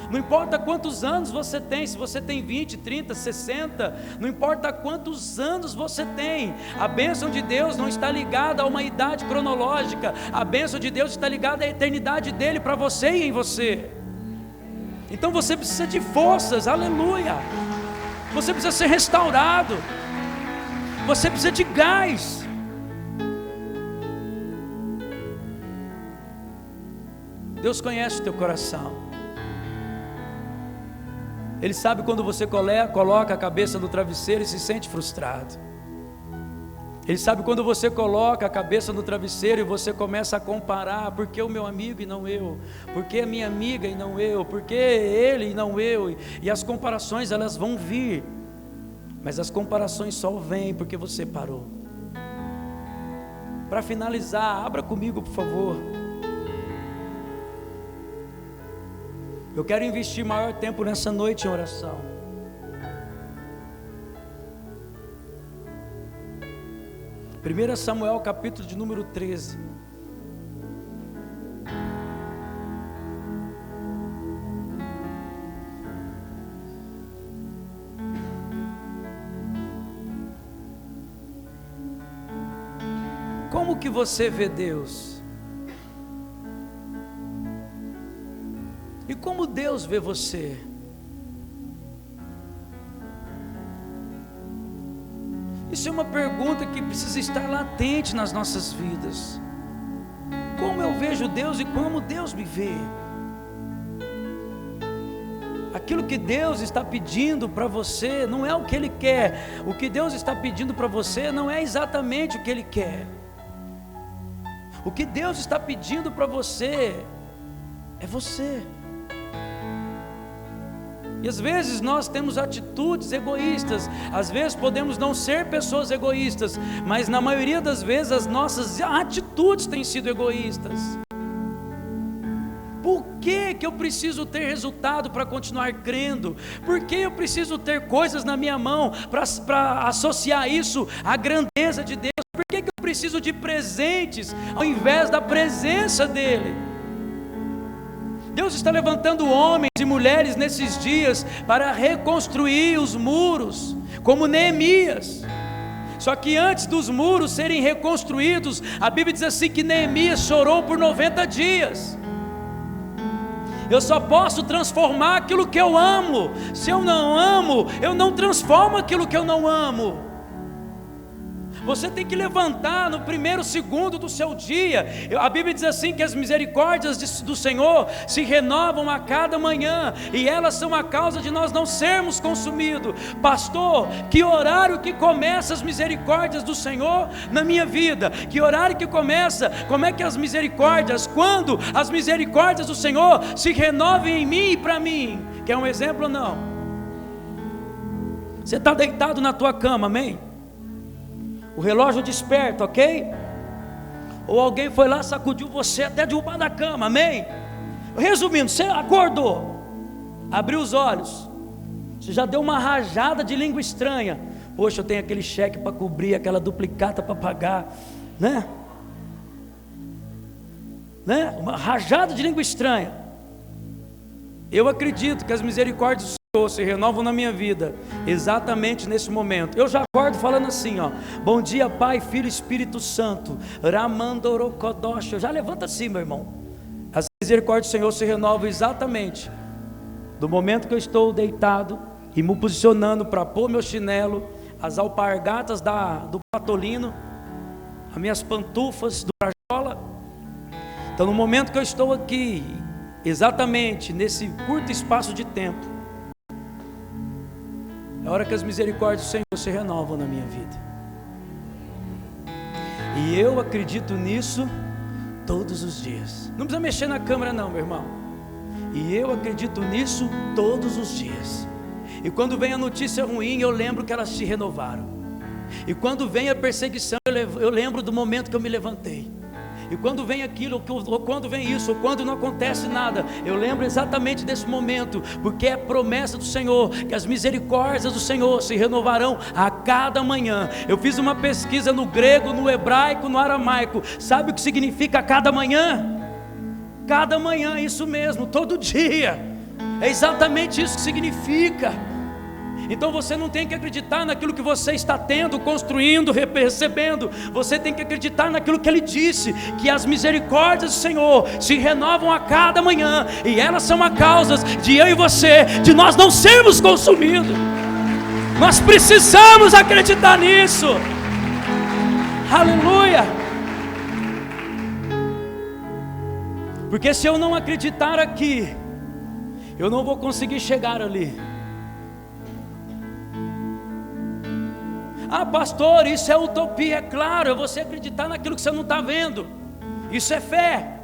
Não importa quantos anos você tem, se você tem 20, 30, 60, não importa quantos anos você tem, a bênção de Deus não está ligada a uma idade cronológica, a bênção de Deus está ligada à eternidade dEle para você e em você. Então você precisa de forças, aleluia, você precisa ser restaurado, você precisa de gás. Deus conhece o teu coração. Ele sabe quando você coloca a cabeça no travesseiro e se sente frustrado. Ele sabe quando você coloca a cabeça no travesseiro e você começa a comparar: por que o meu amigo e não eu? Por que a minha amiga e não eu? Por que ele e não eu? E as comparações, elas vão vir, mas as comparações só vêm porque você parou. Para finalizar, abra comigo, por favor. Eu quero investir maior tempo nessa noite em oração. Primeiro Samuel, capítulo de número 13. Como que você vê Deus? E como Deus vê você? Isso é uma pergunta que precisa estar latente nas nossas vidas. Como eu vejo Deus e como Deus me vê? Aquilo que Deus está pedindo para você não é o que Ele quer. O que Deus está pedindo para você não é exatamente o que Ele quer. O que Deus está pedindo para você é você. E às vezes nós temos atitudes egoístas, às vezes podemos não ser pessoas egoístas, mas na maioria das vezes as nossas atitudes têm sido egoístas. Por que eu preciso ter resultado para continuar crendo? Por que eu preciso ter coisas na minha mão para associar isso à grandeza de Deus? Por que eu preciso de presentes ao invés da presença dEle? Deus está levantando homens e mulheres nesses dias para reconstruir os muros, como Neemias. Só que antes dos muros serem reconstruídos, a Bíblia diz assim que Neemias chorou por 90 dias. Eu só posso transformar aquilo que eu amo. Se eu não amo, eu não transformo aquilo que eu não amo. Você tem que levantar no primeiro segundo do seu dia. A Bíblia diz assim que as misericórdias do Senhor se renovam a cada manhã, e elas são a causa de nós não sermos consumidos. Pastor, que horário que começa as misericórdias do Senhor na minha vida? Que horário que começa? Como é que as misericórdias, quando as misericórdias do Senhor se renovem em mim e para mim? Quer um exemplo ou não? Você está deitado na tua cama, amém? O relógio desperta, ok? Ou alguém foi lá, sacudiu você até derrubar da cama, amém? Resumindo, você acordou, abriu os olhos, você já deu uma rajada de língua estranha, Poxa, eu tenho aquele cheque para cobrir, aquela duplicata para pagar, né? Uma rajada de língua estranha. Eu acredito que as misericórdias do Senhor se renovam na minha vida exatamente nesse momento. Eu já acordo falando assim, ó: bom dia, Pai, Filho e Espírito Santo. Ramandorokodosh. Já levanta assim, meu irmão. As misericórdias do Senhor se renovam exatamente do momento que eu estou deitado e me posicionando para pôr meu chinelo, as alpargatas do patolino, as minhas pantufas do brajola. Então, no momento que eu estou aqui, exatamente nesse curto espaço de tempo, é a hora que as misericórdias do Senhor se renovam na minha vida. E eu acredito nisso todos os dias. Não precisa mexer na câmera não, meu irmão. E eu acredito nisso todos os dias. E quando vem a notícia ruim, eu lembro que elas se renovaram. E quando vem a perseguição, eu lembro do momento que eu me levantei. E quando vem aquilo, ou quando vem isso, ou quando não acontece nada, eu lembro exatamente desse momento, porque é promessa do Senhor, que as misericórdias do Senhor se renovarão a cada manhã. Eu fiz uma pesquisa no grego, no hebraico, no aramaico. Sabe o que significa cada manhã? Cada manhã, isso mesmo, todo dia. É exatamente isso que significa. Então você não tem que acreditar naquilo que você está tendo, construindo, recebendo. Você tem que acreditar naquilo que Ele disse, que as misericórdias do Senhor se renovam a cada manhã, e elas são a causa de eu e você, de nós não sermos consumidos. Nós precisamos acreditar nisso. Aleluia. Porque se eu não acreditar aqui, eu não vou conseguir chegar ali. Ah, pastor, isso é utopia. É claro, é você acreditar naquilo que você não está vendo. Isso é fé.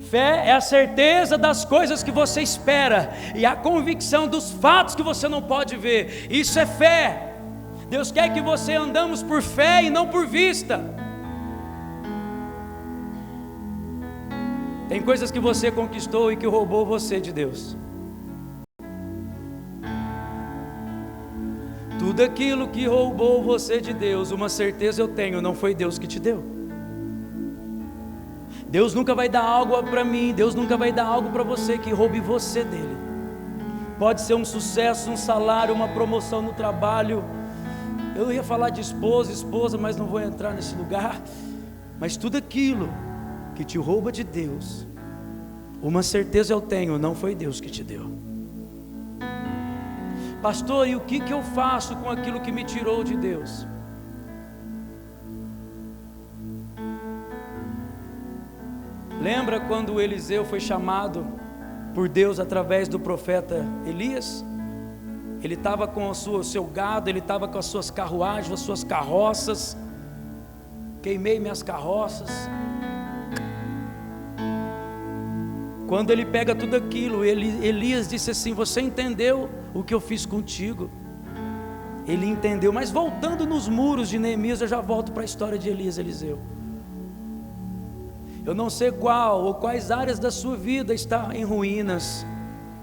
Fé é a certeza das coisas que você espera e a convicção dos fatos que você não pode ver. Isso é fé. Deus quer que você andamos por fé e não por vista. Tem coisas que você conquistou e que roubou você de Deus. Tudo aquilo que roubou você de Deus, uma certeza eu tenho, não foi Deus que te deu. Deus nunca vai dar algo para mim, Deus nunca vai dar algo para você que roube você dele. Pode ser um sucesso, um salário, uma promoção no trabalho. Eu ia falar de esposa, mas não vou entrar nesse lugar. Mas tudo aquilo que te rouba de Deus, uma certeza eu tenho, não foi Deus que te deu. Pastor, e o que eu faço com aquilo que me tirou de Deus? Lembra quando Eliseu foi chamado por Deus através do profeta Elias? Ele estava com o seu gado, ele estava com as suas carruagens, as suas carroças. Queimei minhas carroças. Quando ele pega tudo aquilo, Elias disse assim: você entendeu o que eu fiz contigo? Ele entendeu. Mas voltando nos muros de Neemias, eu já volto para a história de Elias e Eliseu. Eu não sei qual ou quais áreas da sua vida está em ruínas.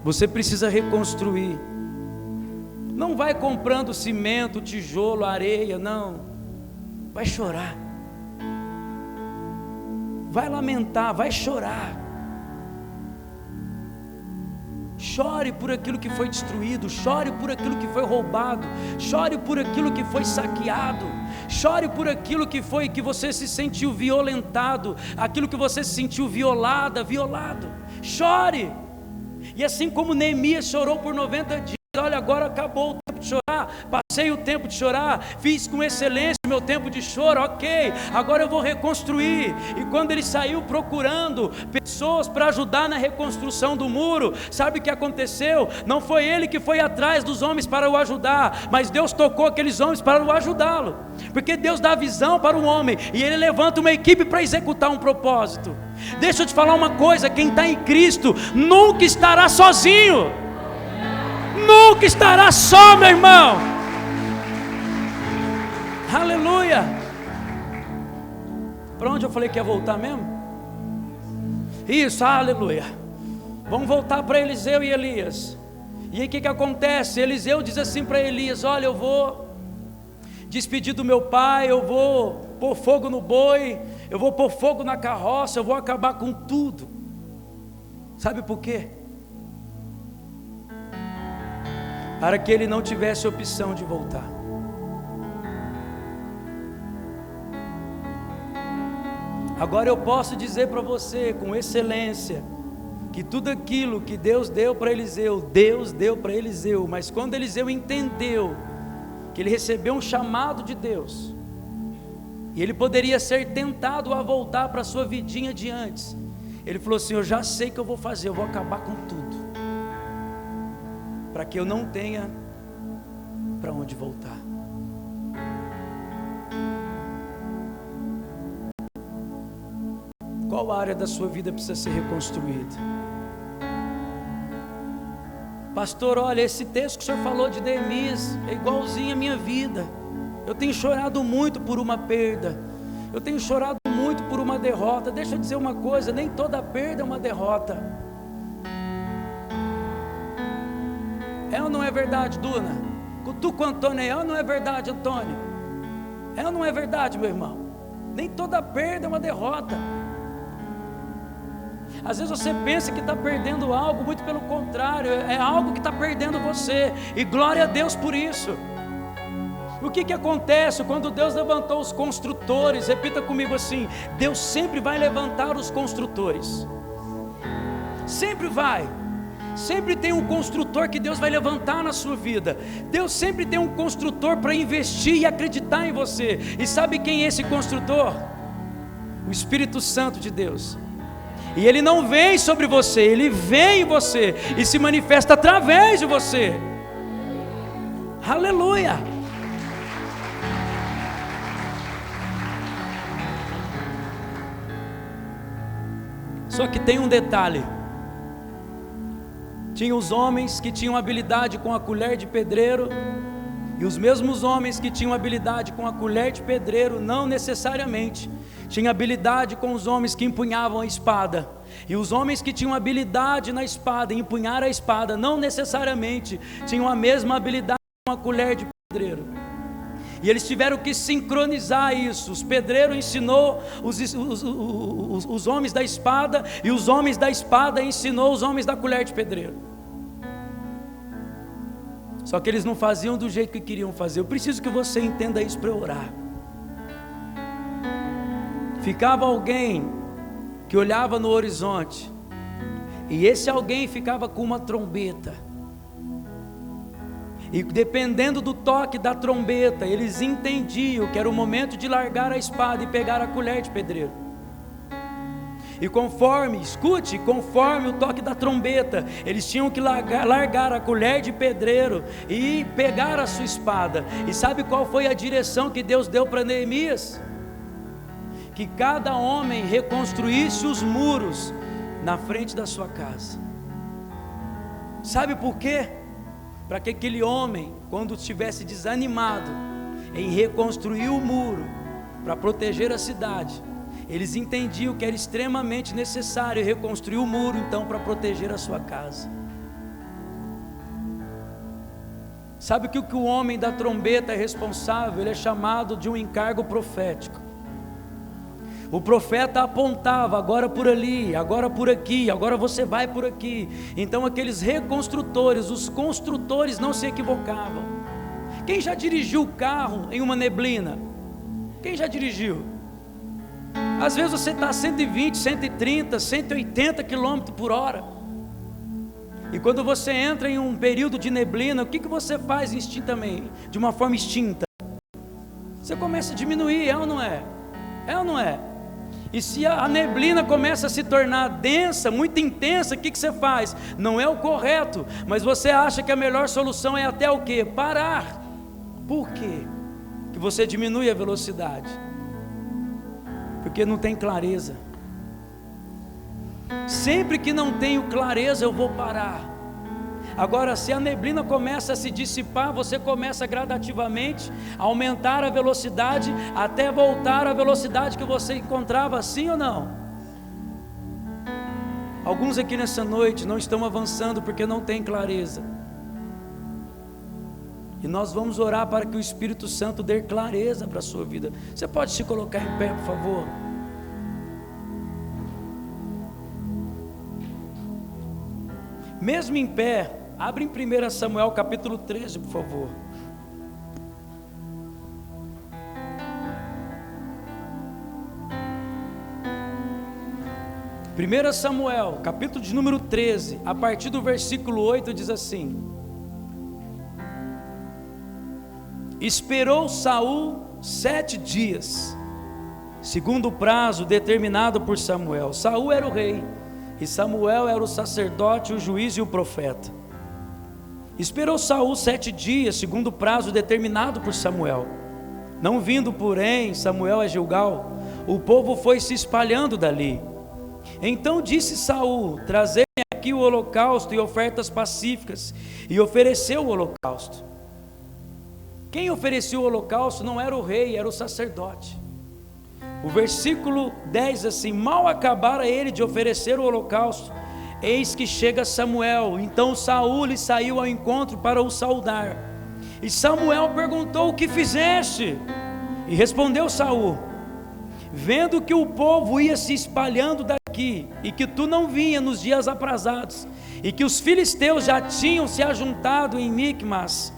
Você precisa reconstruir. Não vai comprando cimento, tijolo, areia, não. Vai chorar. Vai lamentar, vai chorar. Chore por aquilo que foi destruído, chore por aquilo que foi roubado, chore por aquilo que foi saqueado, chore por aquilo que você se sentiu violentado, aquilo que você se sentiu violado. Chore. E assim como Neemias chorou por 90 dias, olha, agora acabou o tempo de chorar, passei o tempo de chorar, fiz com excelência o meu tempo de choro, ok, agora eu vou reconstruir. E quando ele saiu procurando pessoas para ajudar na reconstrução do muro, sabe o que aconteceu? Não foi ele que foi atrás dos homens para o ajudar, mas Deus tocou aqueles homens para o ajudá-lo, porque Deus dá visão para o homem, e Ele levanta uma equipe para executar um propósito. Deixa eu te falar uma coisa: quem está em Cristo nunca estará sozinho. Nunca estará só, meu irmão. Aleluia. Para onde eu falei que ia voltar mesmo? Isso, aleluia. Vamos voltar para Eliseu e Elias. E aí o que acontece? Eliseu diz assim para Elias: olha, eu vou despedir do meu pai, eu vou pôr fogo no boi, eu vou pôr fogo na carroça, eu vou acabar com tudo. Sabe por quê? Para que ele não tivesse opção de voltar. Agora eu posso dizer para você com excelência que tudo aquilo que Deus deu para Eliseu, Deus deu para Eliseu, mas quando Eliseu entendeu que ele recebeu um chamado de Deus, e ele poderia ser tentado a voltar para a sua vidinha de antes, ele falou assim: eu já sei o que eu vou fazer, eu vou acabar com tudo, para que eu não tenha para onde voltar. Qual área da sua vida precisa ser reconstruída? Pastor, olha, esse texto que o senhor falou de Neemias é igualzinho à minha vida. Eu tenho chorado muito por uma perda, eu tenho chorado muito por uma derrota. Deixa eu dizer uma coisa, nem toda perda é uma derrota. É ou não é verdade, Duna? Cutuca o Antônio, é ou não é verdade, Antônio? É ou não é verdade, meu irmão? Nem toda perda é uma derrota. Às vezes você pensa que está perdendo algo, muito pelo contrário, é algo que está perdendo você, e glória a Deus por isso. O que acontece quando Deus levantou os construtores? Repita comigo assim: Deus sempre vai levantar os construtores, sempre vai. Sempre tem um construtor que Deus vai levantar na sua vida. Deus sempre tem um construtor para investir e acreditar em você. E sabe quem é esse construtor? O Espírito Santo de Deus. E ele não vem sobre você, ele vem em você e se manifesta através de você. Aleluia! Só que tem um detalhe. Tinha os homens que tinham habilidade com a colher de pedreiro, e os mesmos homens que tinham habilidade com a colher de pedreiro não necessariamente tinham habilidade com os homens que empunhavam a espada. E os homens que tinham habilidade na espada, em empunhar a espada, não necessariamente tinham a mesma habilidade com a colher de pedreiro. E eles tiveram que sincronizar isso. Os pedreiros ensinou os homens da espada, e os homens da espada ensinou os homens da colher de pedreiro. Só que eles não faziam do jeito que queriam fazer. Eu preciso que você entenda isso para eu orar. Ficava alguém que olhava no horizonte, e esse alguém ficava com uma trombeta, e dependendo do toque da trombeta, eles entendiam que era o momento de largar a espada e pegar a colher de pedreiro. E conforme o toque da trombeta, eles tinham que largar a colher de pedreiro e pegar a sua espada. E sabe qual foi a direção que Deus deu para Neemias? Que cada homem reconstruísse os muros na frente da sua casa. Sabe por quê? Para que aquele homem, quando estivesse desanimado em reconstruir o muro para proteger a cidade, eles entendiam que era extremamente necessário reconstruir o muro então para proteger a sua casa. Sabe que o homem da trombeta é responsável? Ele é chamado de um encargo profético. O profeta apontava, agora por ali, agora por aqui, agora você vai por aqui. Então aqueles reconstrutores, os construtores não se equivocavam. Quem já dirigiu o carro em uma neblina? Quem já dirigiu? Às vezes você está a 120, 130, 180 km por hora. E quando você entra em um período de neblina, o que você faz instintamente, de uma forma extinta? Você começa a diminuir, é ou não é? É ou não é? E se a neblina começa a se tornar densa, muito intensa, o que você faz? Não é o correto, mas você acha que a melhor solução é até o quê? Parar. Por quê? Que você diminui a velocidade. Porque não tem clareza. Sempre que não tenho clareza, eu vou parar. Agora, se a neblina começa a se dissipar, você começa gradativamente a aumentar a velocidade até voltar à velocidade que você encontrava, sim ou não? Alguns aqui nessa noite não estão avançando porque não têm clareza. E nós vamos orar para que o Espírito Santo dê clareza para a sua vida. Você pode se colocar em pé, por favor? Mesmo em pé, abre em 1 Samuel capítulo 13, por favor. Primeira Samuel, capítulo de número 13, a partir do versículo 8, diz assim: Esperou Saul 7 dias, segundo o prazo determinado por Samuel. Saul era o rei, e Samuel era o sacerdote, o juiz e o profeta. Esperou Saul 7 dias, segundo o prazo determinado por Samuel. Não vindo, porém, Samuel a Gilgal, o povo foi se espalhando dali. Então disse Saul: trazei aqui o holocausto e ofertas pacíficas. E ofereceu o holocausto. Quem oferecia o holocausto não era o rei, era o sacerdote. O versículo 10 assim: mal acabara ele de oferecer o holocausto, eis que chega Samuel. Então Saul lhe saiu ao encontro para o saudar. E Samuel perguntou: o que fizeste? E respondeu Saul: vendo que o povo ia se espalhando daqui, e que tu não vinha nos dias aprazados, e que os filisteus já tinham se ajuntado em Micmas,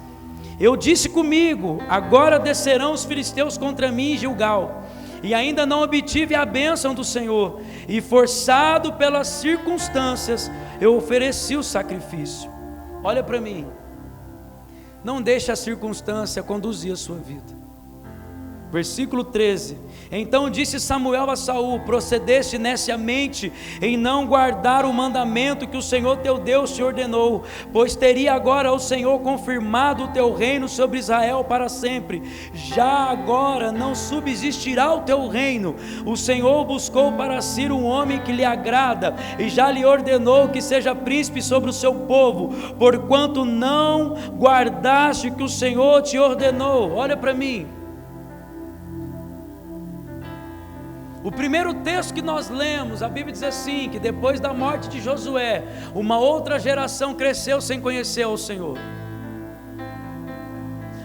eu disse comigo: agora descerão os filisteus contra mim em Gilgal. E ainda não obtive a bênção do Senhor, e forçado pelas circunstâncias, eu ofereci o sacrifício. Olha para mim, não deixe a circunstância conduzir a sua vida. Versículo 13: então disse Samuel a Saul: procedeste neciamente em não guardar o mandamento que o Senhor teu Deus te ordenou, pois teria agora o Senhor confirmado o teu reino sobre Israel para sempre. Já agora não subsistirá o teu reino. O Senhor buscou para si um homem que lhe agrada, e já lhe ordenou que seja príncipe sobre o seu povo, porquanto não guardaste o que o Senhor te ordenou. Olha para mim. O primeiro texto que nós lemos, a Bíblia diz assim, que depois da morte de Josué, uma outra geração cresceu sem conhecer o Senhor.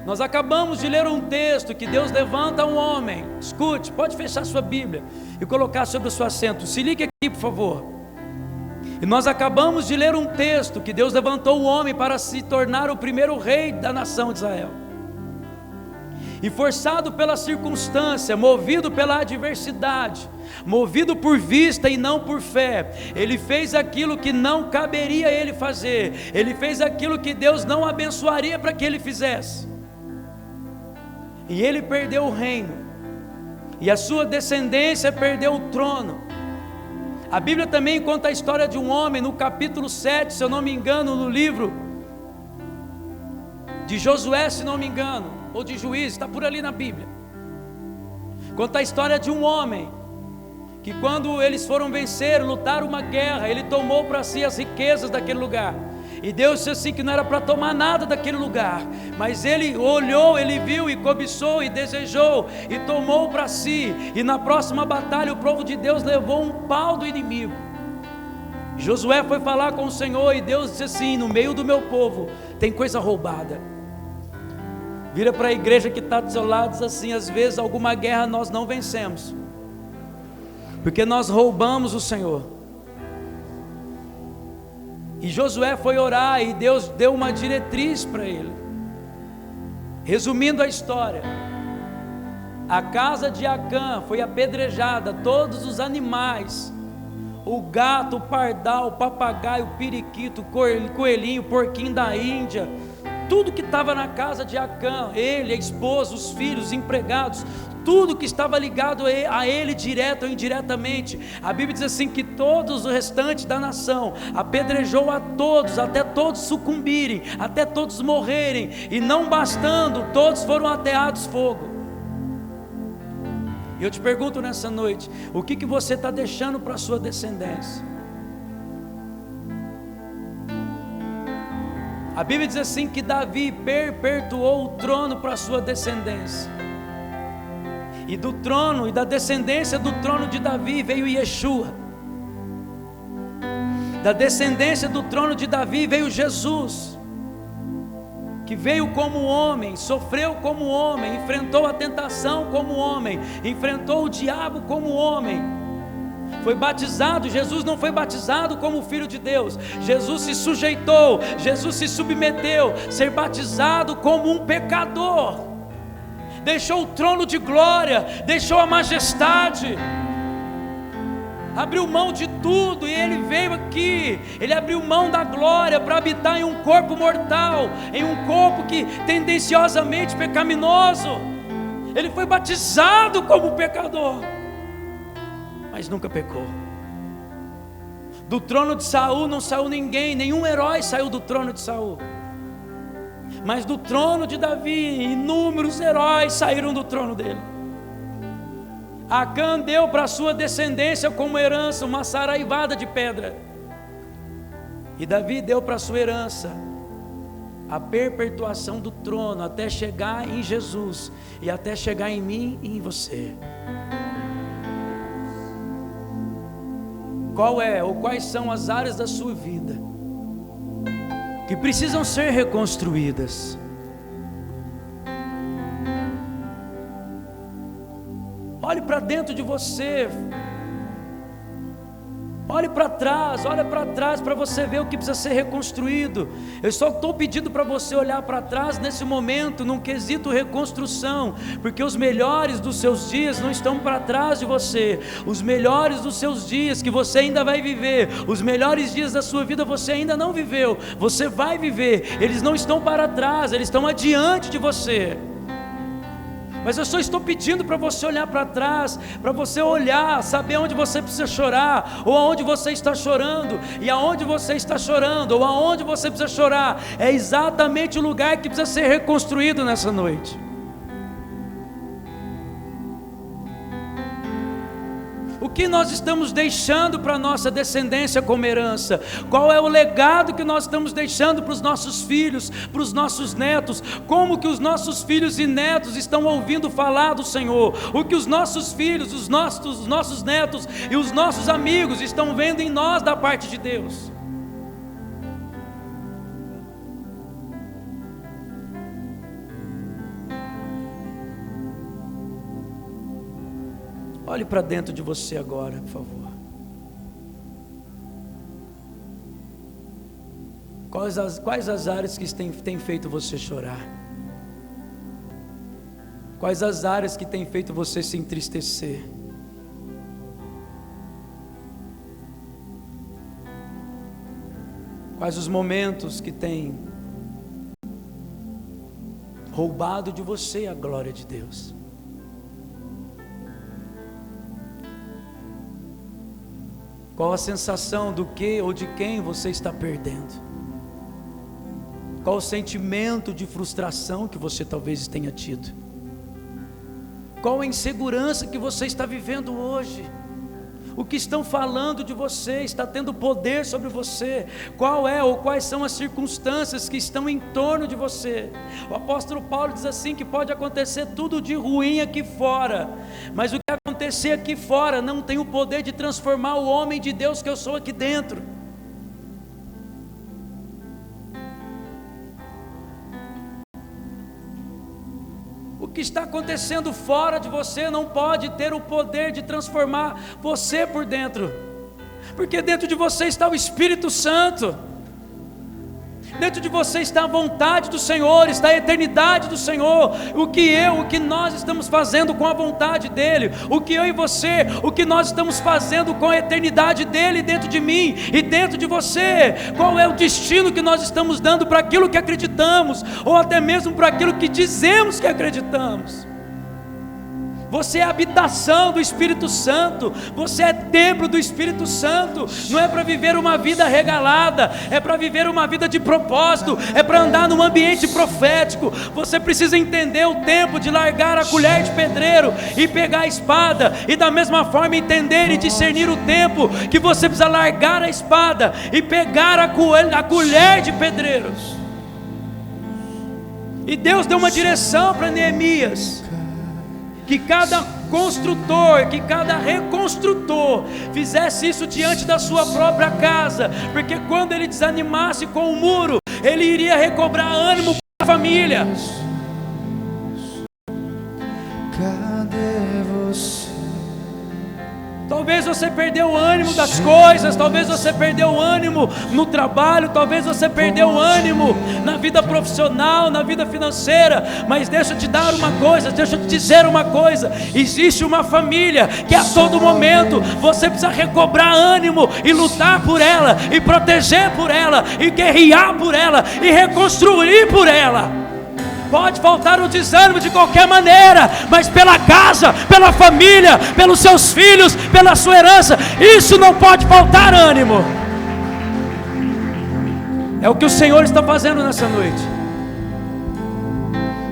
Nós acabamos de ler um texto que Deus levanta um homem. Escute, pode fechar sua Bíblia e colocar sobre o seu assento. Se ligue aqui, por favor. E nós acabamos de ler um texto que Deus levantou um homem para se tornar o primeiro rei da nação de Israel. E forçado pela circunstância, movido pela adversidade, movido por vista e não por fé, ele fez aquilo que não caberia a ele fazer. Ele fez aquilo que Deus não abençoaria para que ele fizesse. E ele perdeu o reino, e a sua descendência perdeu o trono. A Bíblia também conta a história de um homem no capítulo 7, se eu não me engano, no livro de Josué, se não me engano, ou de Juízes, está por ali na Bíblia. Conta a história de um homem que, quando eles foram vencer, lutar uma guerra, ele tomou para si as riquezas daquele lugar. E Deus disse assim que não era para tomar nada daquele lugar, mas ele olhou, ele viu e cobiçou e desejou e tomou para si. E na próxima batalha o povo de Deus levou um pau do inimigo. Josué foi falar com o Senhor e Deus disse assim: no meio do meu povo tem coisa roubada. Vira para a igreja que está do seu lado e diz assim: às vezes alguma guerra nós não vencemos, porque nós roubamos o Senhor. E Josué foi orar e Deus deu uma diretriz para ele. Resumindo a história, a casa de Acã foi apedrejada, todos os animais, o gato, o pardal, o papagaio, o periquito, o coelhinho, o porquinho da Índia, tudo que estava na casa de Acã, ele, a esposa, os filhos, os empregados, tudo que estava ligado a ele, direto ou indiretamente. A Bíblia diz assim que todos os restantes da nação apedrejou a todos, até todos sucumbirem, até todos morrerem, e não bastando, todos foram ateados fogo. E eu te pergunto nessa noite: o que você está deixando para a sua descendência? A Bíblia diz assim que Davi perpetuou o trono para a sua descendência. E do trono e da descendência do trono de Davi veio Yeshua. Da descendência do trono de Davi veio Jesus. que veio como homem, sofreu como homem, enfrentou a tentação como homem, enfrentou o diabo como homem, foi batizado. Jesus não foi batizado como Filho de Deus, Jesus se sujeitou, Jesus se submeteu, ser batizado como um pecador, deixou o trono de glória, deixou a majestade, abriu mão de tudo, e Ele veio aqui, Ele abriu mão da glória para habitar em um corpo mortal, em um corpo que tendenciosamente pecaminoso. Ele foi batizado como pecador, mas nunca pecou. Do trono de Saul não saiu ninguém, nenhum herói saiu do trono de Saul, mas do trono de Davi, inúmeros heróis saíram do trono dele. Acã deu para a sua descendência como herança uma saraivada de pedra, e Davi deu para a sua herança a perpetuação do trono, até chegar em Jesus, e até chegar em mim e em você. Qual é ou quais são as áreas da sua vida que precisam ser reconstruídas? Olhe para dentro de você, olhe para trás, olha para trás para você ver o que precisa ser reconstruído. Eu só estou pedindo para você olhar para trás nesse momento, num quesito reconstrução, porque os melhores dos seus dias não estão para trás de você. Os melhores dos seus dias que você ainda vai viver, os melhores dias da sua vida você ainda não viveu, você vai viver. Eles não estão para trás, eles estão adiante de você. Mas eu só estou pedindo para você olhar para trás, para você olhar, saber onde você precisa chorar, ou aonde você está chorando, e aonde você está chorando, ou aonde você precisa chorar, é exatamente o lugar que precisa ser reconstruído nessa noite. O que nós estamos deixando para a nossa descendência como herança? Qual é o legado que nós estamos deixando para os nossos filhos, para os nossos netos? Como que os nossos filhos e netos estão ouvindo falar do Senhor? O que os nossos filhos, os nossos netos e os nossos amigos estão vendo em nós da parte de Deus? Olhe para dentro de você agora, por favor. Quais as áreas que têm feito você chorar? Quais as áreas que têm feito você se entristecer? Quais os momentos que têm roubado de você a glória de Deus? Qual a sensação do que ou de quem você está perdendo? Qual o sentimento de frustração que você talvez tenha tido? Qual a insegurança que você está vivendo hoje? O que estão falando de você está tendo poder sobre você? Qual é ou quais são as circunstâncias que estão em torno de você? O apóstolo Paulo diz assim, que pode acontecer tudo de ruim aqui fora, mas o que acontecer aqui fora não tem o poder de transformar o homem de Deus que eu sou aqui dentro. O que está acontecendo fora de você não pode ter o poder de transformar você por dentro, porque dentro de você está o Espírito Santo, dentro de você está a vontade do Senhor, está a eternidade do Senhor. O que nós estamos fazendo com a vontade dEle, o que eu e você, o que nós estamos fazendo com a eternidade dEle dentro de mim e dentro de você? Qual é o destino que nós estamos dando para aquilo que acreditamos, ou até mesmo para aquilo que dizemos que acreditamos? Você é a habitação do Espírito Santo, você é templo do Espírito Santo. Não é para viver uma vida regalada, é para viver uma vida de propósito, é para andar num ambiente profético. Você precisa entender o tempo de largar a colher de pedreiro e pegar a espada, e da mesma forma entender e discernir o tempo que você precisa largar a espada e pegar a colher de pedreiros. E Deus deu uma direção para Neemias, que cada construtor, que cada reconstrutor fizesse isso diante da sua própria casa, porque quando ele desanimasse com o muro, ele iria recobrar ânimo para família. Cadê você? Talvez você perdeu o ânimo das coisas, talvez você perdeu o ânimo no trabalho, talvez você perdeu o ânimo na vida profissional, na vida financeira, mas deixa eu te dar uma coisa, deixa eu te dizer uma coisa: existe uma família que a todo momento você precisa recobrar ânimo e lutar por ela, e proteger por ela, e guerrear por ela, e reconstruir por ela. Pode faltar o desânimo de qualquer maneira, mas pela casa, pela família, pelos seus filhos, pela sua herança, isso não pode faltar ânimo. É o que o Senhor está fazendo nessa noite.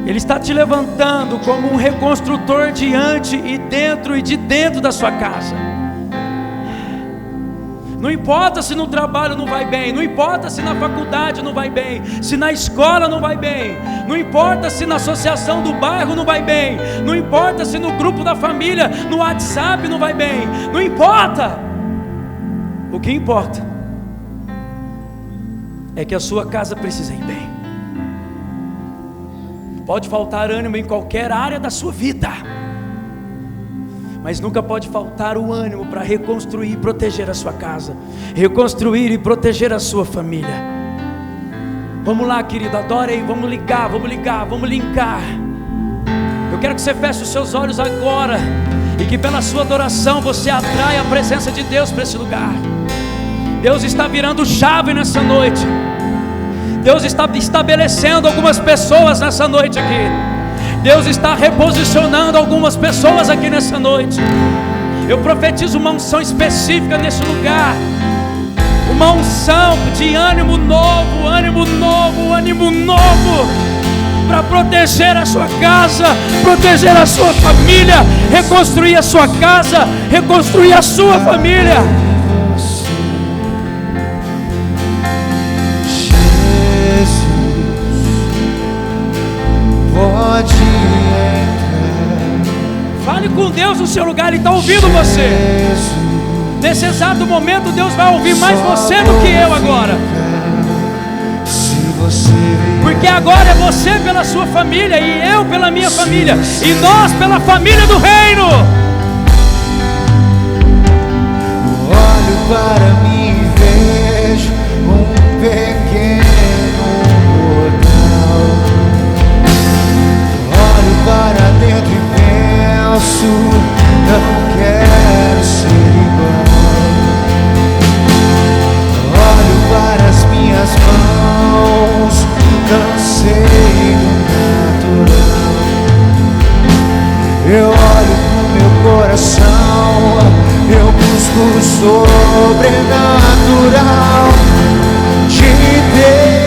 Ele está te levantando como um reconstrutor diante e de dentro da sua casa. Não importa se no trabalho não vai bem, não importa se na faculdade não vai bem, se na escola não vai bem, não importa se na associação do bairro não vai bem, não importa se no grupo da família, no WhatsApp não vai bem, não importa. O que importa é que a sua casa precisa ir bem. Pode faltar ânimo em qualquer área da sua vida, mas nunca pode faltar o ânimo para reconstruir e proteger a sua casa, reconstruir e proteger a sua família. Vamos lá, querido, adora aí, vamos ligar, vamos linkar. Eu quero que você feche os seus olhos agora, e que pela sua adoração você atraia a presença de Deus para esse lugar. Deus está virando chave nessa noite. Deus está estabelecendo algumas pessoas nessa noite aqui. Deus está reposicionando algumas pessoas aqui nessa noite. Eu profetizo uma unção específica nesse lugar, uma unção de ânimo novo, para proteger a sua casa, proteger a sua família, reconstruir a sua casa, reconstruir a sua família. Pode entrar. Fale com Deus no seu lugar, Ele está ouvindo você. Nesse exato momento Deus vai ouvir mais você do que eu agora. Porque agora é você pela sua família, e eu pela minha família, e nós pela família do reino. Olho para mim e vejo um pequeno portal. Olho para dentro e penso, não quero ser igual. Olho para as minhas mãos, cansei do natural. Eu olho pro meu coração, eu busco o sobrenatural de Deus.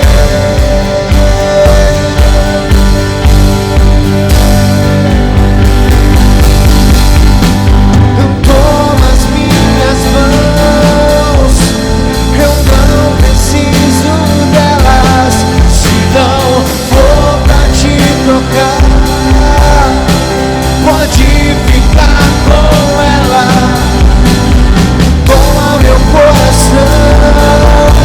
Pode ficar com ela, toma meu coração.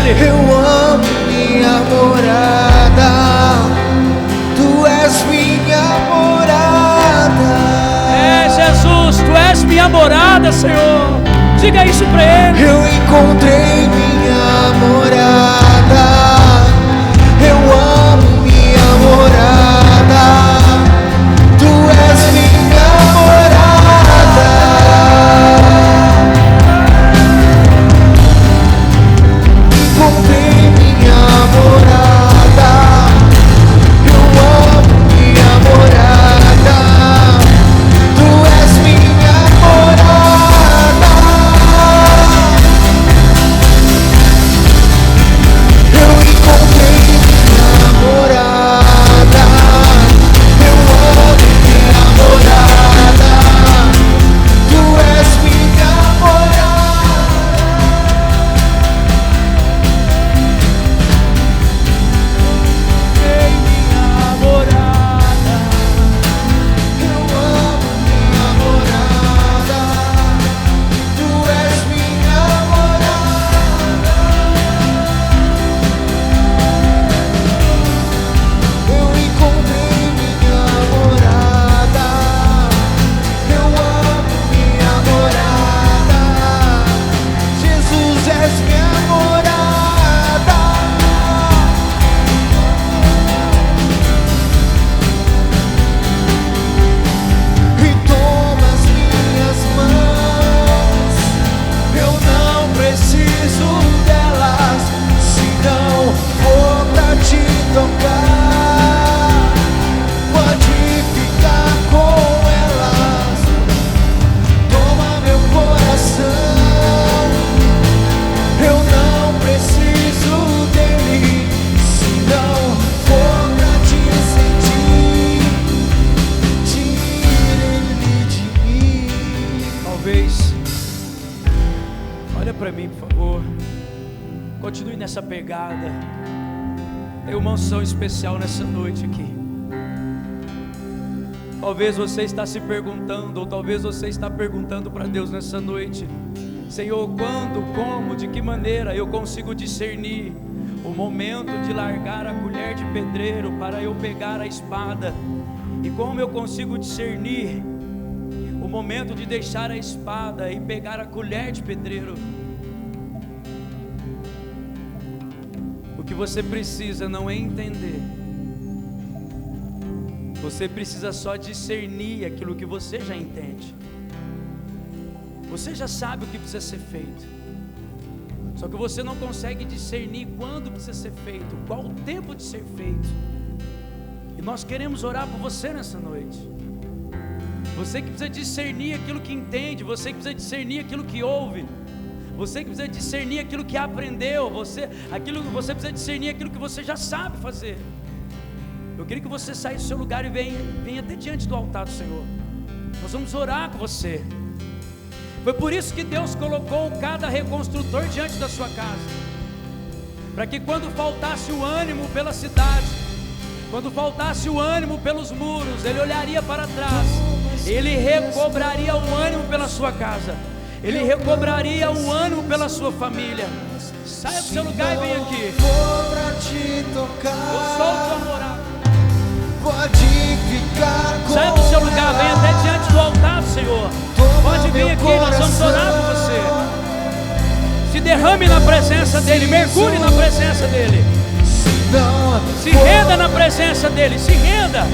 Ele. Eu amo minha morada, Tu és minha morada. É, Jesus, Tu és minha morada, Senhor. Diga isso para Ele. Eu encontrei minha morada, eu amo minha morada, Tu és minha morada. Encontrei minha morada, eu amo minha morada, Tu és minha morada. Eu encontrei minha morada, eu amo minha morada, Tu és minha morada. Eu amo minha morada, Tu és minha morada. Eu encontrei minha morada, eu amo minha morada, Jesus és minha morada. E toma as minhas mãos, eu não preciso delas, se não for pra Te tocar. Pode ficar com elas, toma meu coração, eu não preciso dele, se não for pra Te sentir. Tira ele de mim. Talvez. Olha para mim, por favor. Continue nessa pegada. Tem uma unção especial nessa noite aqui. Talvez você está se perguntando, ou talvez você está perguntando para Deus nessa noite: Senhor, quando, como, de que maneira eu consigo discernir o momento de largar a colher de pedreiro para eu pegar a espada? E como eu consigo discernir o momento de deixar a espada e pegar a colher de pedreiro? O que você precisa não é entender, você precisa só discernir aquilo que você já entende. Você já sabe o que precisa ser feito, só que você não consegue discernir quando precisa ser feito, qual o tempo de ser feito. E nós queremos orar por você nessa noite. Você que precisa discernir aquilo que entende, você que precisa discernir aquilo que ouve, você que precisa discernir aquilo que aprendeu, você precisa discernir aquilo que você já sabe fazer. Eu queria que você saísse do seu lugar e venha até diante do altar do Senhor. Nós vamos orar com você. Foi por isso que Deus colocou cada reconstrutor diante da sua casa, para que quando faltasse o ânimo pela cidade, quando faltasse o ânimo pelos muros, Ele olharia para trás, Ele recobraria o ânimo pela sua casa, Ele recobraria o ânimo pela sua família. Saia do seu lugar e vem aqui. Eu sou o teu namorado. Saia do seu lugar, vem até diante do altar do Senhor. Pode vir aqui, nós vamos orar por você. Se derrame na presença dEle, mergulhe na presença dEle. Se renda na presença dEle, se renda.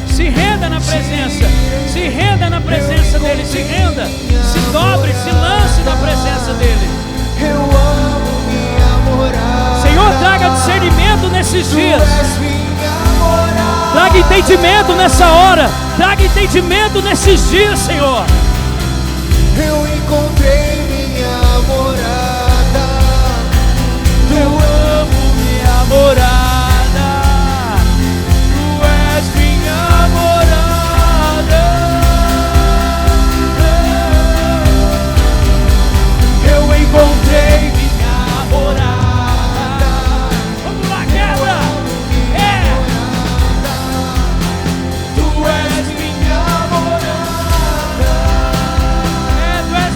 Se renda na presença, se renda na presença dEle, se renda, se dobre, se lance na presença dEle. Senhor, traga discernimento nesses dias, traga entendimento nessa hora, traga entendimento nesses dias, Senhor. Eu encontrei minha morada, Eu amo minha morada, Tu és minha morada. Eu encontrei minha morada. Vamos lá, quebra! Tu és minha morada. Tu és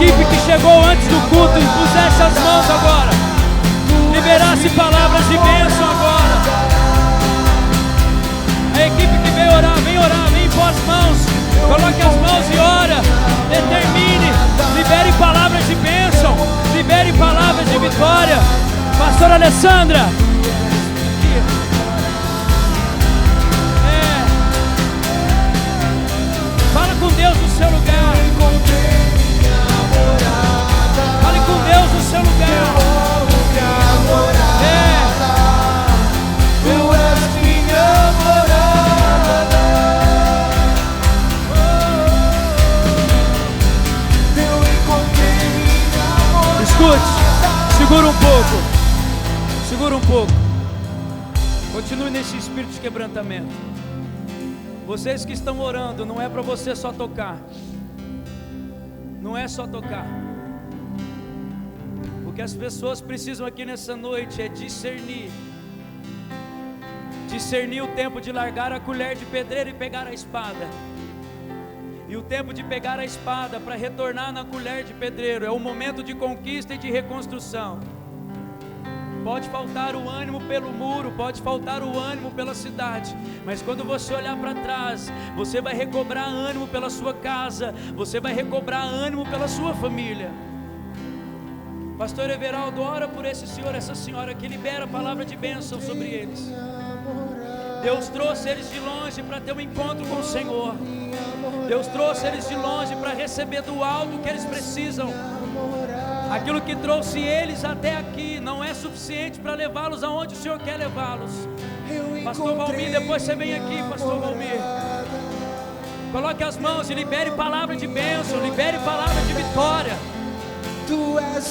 equipe que chegou antes do culto pusesse as mãos agora, liberasse palavras de bênção agora. A equipe que veio orar, vem impor as mãos, coloque as mãos e ora, determine, libere palavras de bênção, libere palavras de vitória. Pastora Alessandra, fala com Deus no seu lugar. Fale com Deus no seu lugar. Tu és minha morada. Eu encontrei minha morada. Escute, segura um pouco. Segura um pouco. Continue nesse espírito de quebrantamento. Vocês que estão orando, não é para você só tocar. Não é só tocar. O que as pessoas precisam aqui nessa noite é discernir. Discernir o tempo de largar a colher de pedreiro e pegar a espada. E o tempo de pegar a espada para retornar na colher de pedreiro é o momento de conquista e de reconstrução. Pode faltar o ânimo pelo muro, pode faltar o ânimo pela cidade, mas quando você olhar para trás, você vai recobrar ânimo pela sua casa, você vai recobrar ânimo pela sua família. Pastor Everaldo, ora por esse senhor, essa senhora que libera a palavra de bênção sobre eles. Deus trouxe eles de longe para ter um encontro com o Senhor. Deus trouxe eles de longe para receber do alto o que eles precisam. Aquilo que trouxe eles até aqui não é suficiente para levá-los aonde o Senhor quer levá-los. Pastor Valmir, depois você vem aqui, Pastor Valmir. Coloque as mãos e libere palavra de bênção, libere palavra de vitória.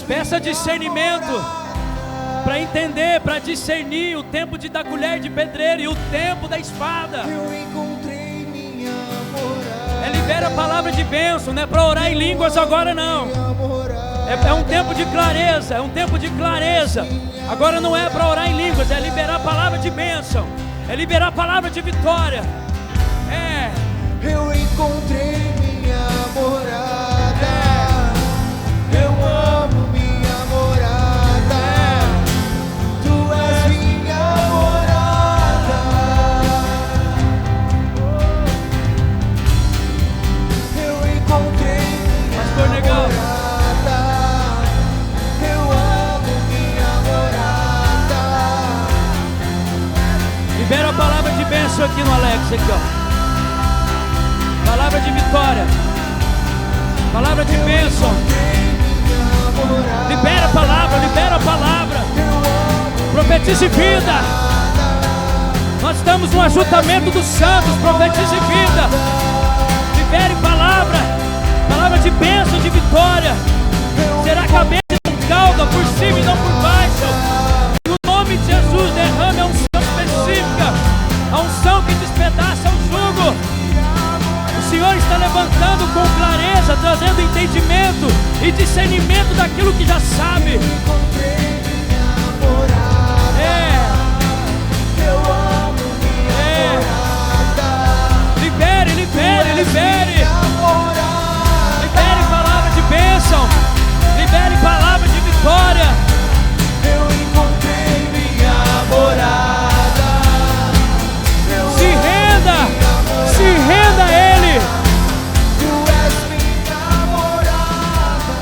Peça discernimento para entender, para discernir o tempo da colher de pedreiro e o tempo da espada. Libera a palavra de bênção, não é para orar em línguas agora não. É um tempo de clareza, é um tempo de clareza. Agora não é para orar em línguas, é liberar a palavra de bênção, é liberar a palavra de vitória. Eu encontrei minha morada. Eu amo minha morada. Tu és minha morada. Eu encontrei minha Pastor Negão. morada. Eu amo minha morada. Libera a palavra de bênção aqui no Alex, aqui ó. Palavra de vitória, palavra de bênção. Libera a palavra, libera a palavra. Profetize vida. Nós estamos no ajuntamento dos santos. Profetize vida. Libere palavra, palavra de bênção, de vitória. Será cabeça e não cauda, por cima e não por baixo. No nome de Jesus, derrame a unção específica, a unção que despedaça o jugo. O Senhor está levantando com clareza, trazendo entendimento e discernimento daquilo que já sabe. Libere, libere, libere. Libere palavra de bênção. Libere palavra de vitória. Eu encontrei minha morada. Se renda, se renda a Ele. Tu és minha morada.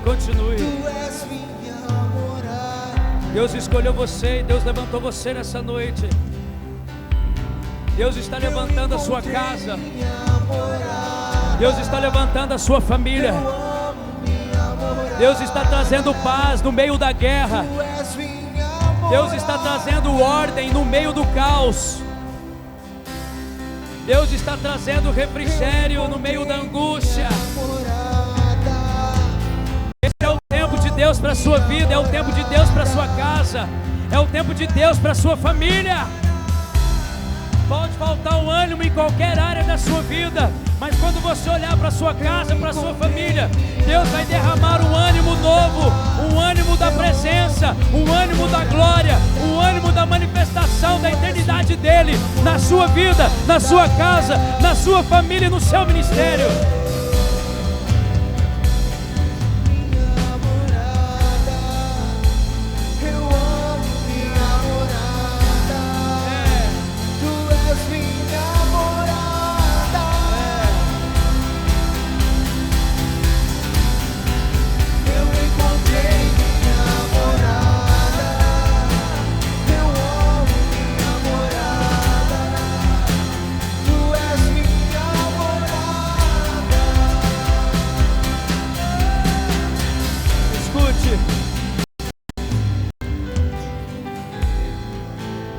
continue. Tu és minha morada. Deus escolheu você e Deus levantou você nessa noite. Deus está levantando a sua casa. Deus está levantando a sua família. Deus está trazendo paz no meio da guerra. Deus está trazendo ordem no meio do caos. Deus está trazendo refrigério no meio da angústia. Esse é o tempo de Deus para a sua vida, é o tempo de Deus para a sua casa, é o tempo de Deus para a sua família. Pode faltar o ânimo em qualquer área da sua vida, mas quando você olhar para a sua casa, para a sua família, Deus vai derramar um ânimo novo, um ânimo da presença, um ânimo da glória, um ânimo da manifestação da eternidade dEle na sua vida, na sua casa, na sua família e no seu ministério.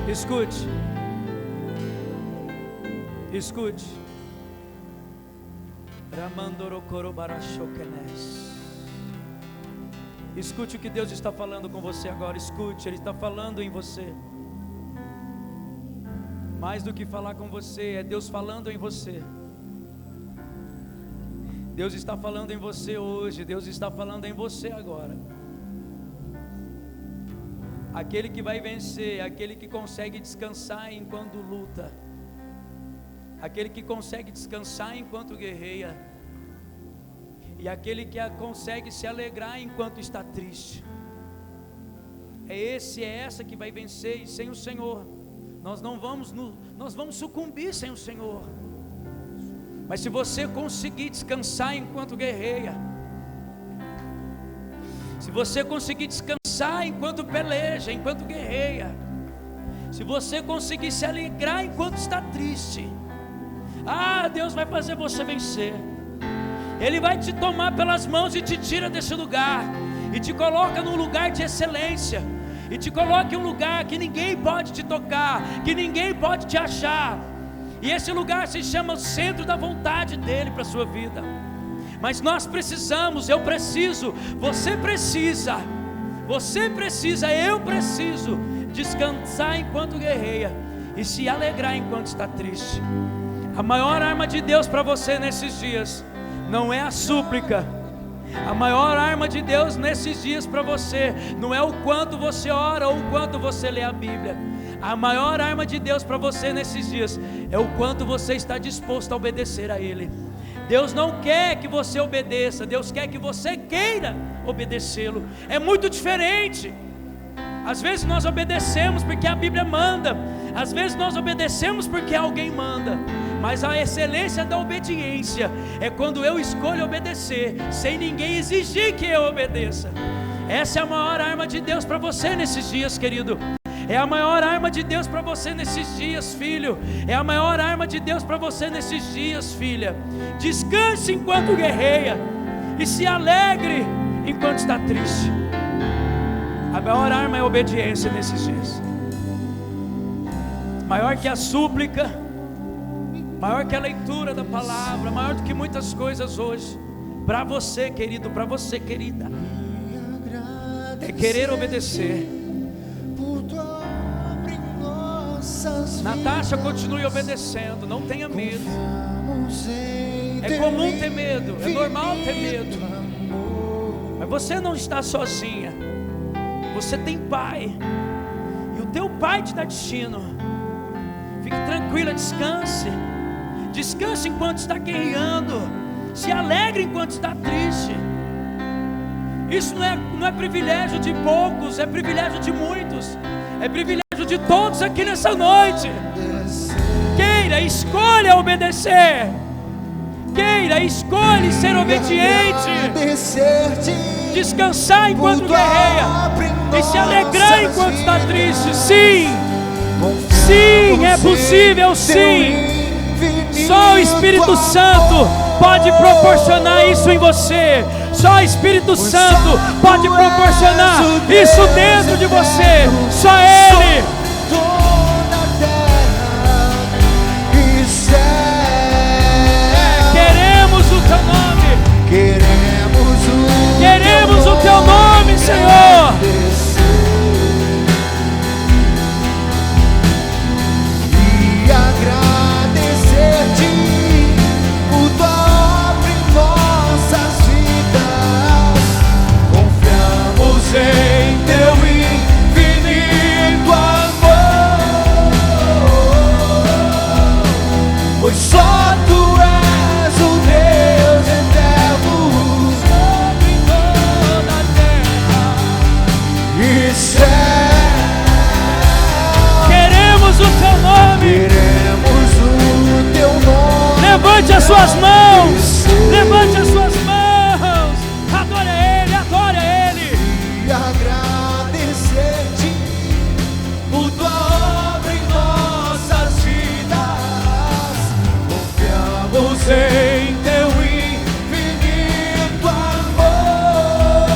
Escute. Escute. Escute o que Deus está falando com você agora. Escute, Ele está falando em você. Mais do que falar com você, é Deus falando em você. Deus está falando em você hoje. Deus está falando em você agora. Aquele que vai vencer, aquele que consegue descansar enquanto luta, aquele que consegue descansar enquanto guerreia, e aquele que consegue se alegrar enquanto está triste. É essa que vai vencer, e sem o Senhor nós vamos sucumbir sem o Senhor. Mas se você conseguir descansar enquanto guerreia, se você conseguir descansar enquanto peleja, enquanto guerreia, se você conseguir se alegrar enquanto está triste, Deus vai fazer você vencer. Ele vai te tomar pelas mãos e te tira desse lugar, e te coloca num lugar de excelência, e te coloca em um lugar que ninguém pode te tocar, que ninguém pode te achar, e esse lugar se chama o centro da vontade dEle para a sua vida. Mas nós precisamos, eu preciso, você precisa, eu preciso descansar enquanto guerreia e se alegrar enquanto está triste. A maior arma de Deus para você nesses dias não é a súplica. A maior arma de Deus nesses dias para você não é o quanto você ora ou o quanto você lê a Bíblia. A maior arma de Deus para você nesses dias é o quanto você está disposto a obedecer a Ele. Deus não quer que você obedeça, Deus quer que você queira obedecê-lo. É muito diferente. Às vezes nós obedecemos porque a Bíblia manda, às vezes nós obedecemos porque alguém manda, mas a excelência da obediência é quando eu escolho obedecer sem ninguém exigir que eu obedeça. Essa é a maior arma de Deus para você nesses dias, querido. É a maior arma de Deus para você nesses dias, filho. É a maior arma de Deus para você nesses dias, filha. Descanse enquanto guerreia e se alegre enquanto está triste. A maior arma é a obediência nesses dias. Maior que a súplica, maior que a leitura da palavra, maior do que muitas coisas hoje. Para você, querido, para você, querida, é querer obedecer. Natasha, continue obedecendo, não tenha medo. É comum ter medo, é normal ter medo, mas você não está sozinha. Você tem pai, e o teu pai te dá destino. Fique tranquila, descanse. Descanse enquanto está guerreando. Se alegre enquanto está triste. Isso não é privilégio de poucos, é privilégio de muitos. É privilégio de todos aqui nessa noite. Queira, escolha obedecer. queira, escolha ser obediente, descansar enquanto guerreia e se alegrar enquanto está triste. Sim, sim, é possível, sim. Só o Espírito Santo pode proporcionar isso em você. Só o Espírito Santo pode proporcionar isso dentro de você. Só Ele. Queremos o Teu nome. Queremos o Teu nome, Senhor. E agradecer-te por tua obra em nossas vidas. Confiamos em teu infinito amor, pois só tu és o Deus eterno sobre toda a terra e céu. Queremos o Teu nome. Levante as suas mãos. Levante as suas mãos. Adore a Ele, adore a Ele. E agradecer-te por tua obra em nossas vidas. Confiamos em teu infinito amor,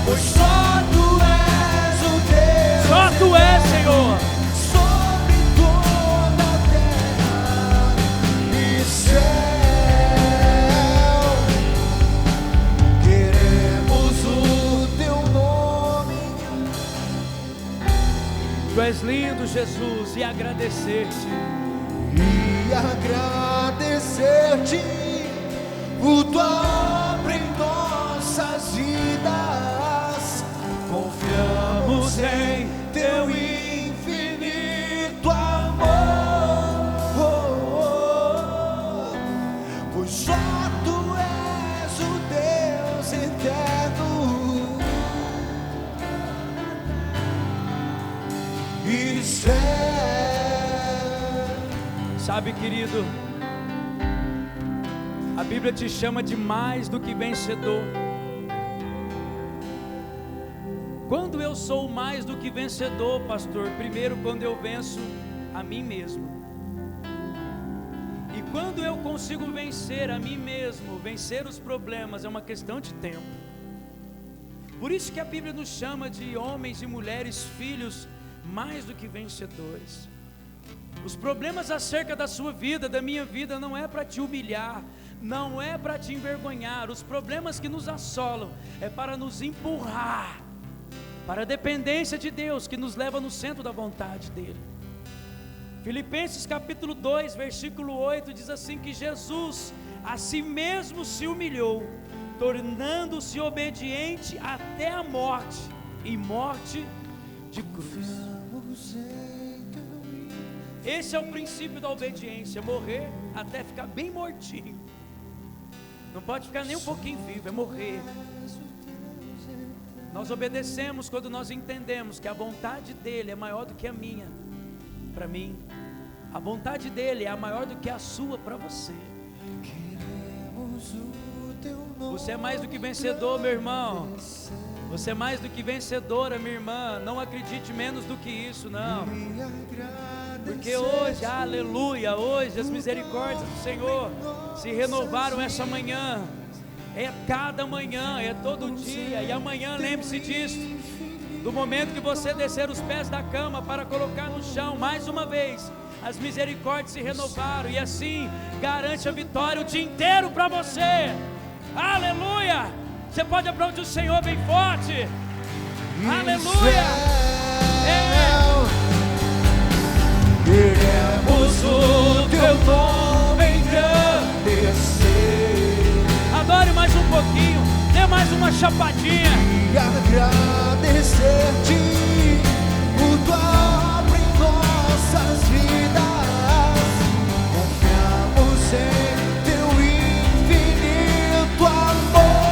pois só tu és o Deus. Só Tu és, Senhor. Sobre toda a terra e céu, queremos o teu nome. Tu és lindo, Jesus, e agradecer-te. E agradecer-te por tua obra em nossas vidas. Confiamos em teu infinito amor, pois só tu és o Deus eterno e céu. Sabe, querido, a Bíblia te chama de mais do que vencedor. Quando eu sou mais do que vencedor, pastor? Primeiro, quando eu venço a mim mesmo. E quando eu consigo vencer a mim mesmo, vencer os problemas, é uma questão de tempo. Por isso que a Bíblia nos chama de homens e mulheres, filhos, mais do que vencedores. Os problemas acerca da sua vida, da minha vida, não é para te humilhar, não é para te envergonhar. Os problemas que nos assolam é para nos empurrar para a dependência de Deus, que nos leva no centro da vontade dEle. Filipenses capítulo 2, versículo 8, diz assim que Jesus a si mesmo se humilhou, tornando-se obediente até a morte, e morte de cruz. Esse é o princípio da obediência, morrer até ficar bem mortinho. Não pode ficar nem um pouquinho vivo, é morrer. Nós obedecemos quando nós entendemos que a vontade dEle é maior do que a minha, para mim. A vontade dEle é maior do que a sua para você. Você é mais do que vencedor, meu irmão. Você é mais do que vencedora, minha irmã. Não acredite menos do que isso, não. Porque hoje, aleluia, hoje as misericórdias do Senhor se renovaram essa manhã. É cada manhã, é todo dia. E amanhã, lembre-se disso, do momento que você descer os pés da cama para colocar no chão, mais uma vez, as misericórdias se renovaram. E assim, garante a vitória o dia inteiro para você. Aleluia. Você pode aplaudir o Senhor bem forte. Aleluia. Queremos o teu nome engrandecer. Adore mais um pouquinho, dê mais uma chapadinha. E agradecer-te por tua obra em nossas vidas. Confiamos em teu infinito amor,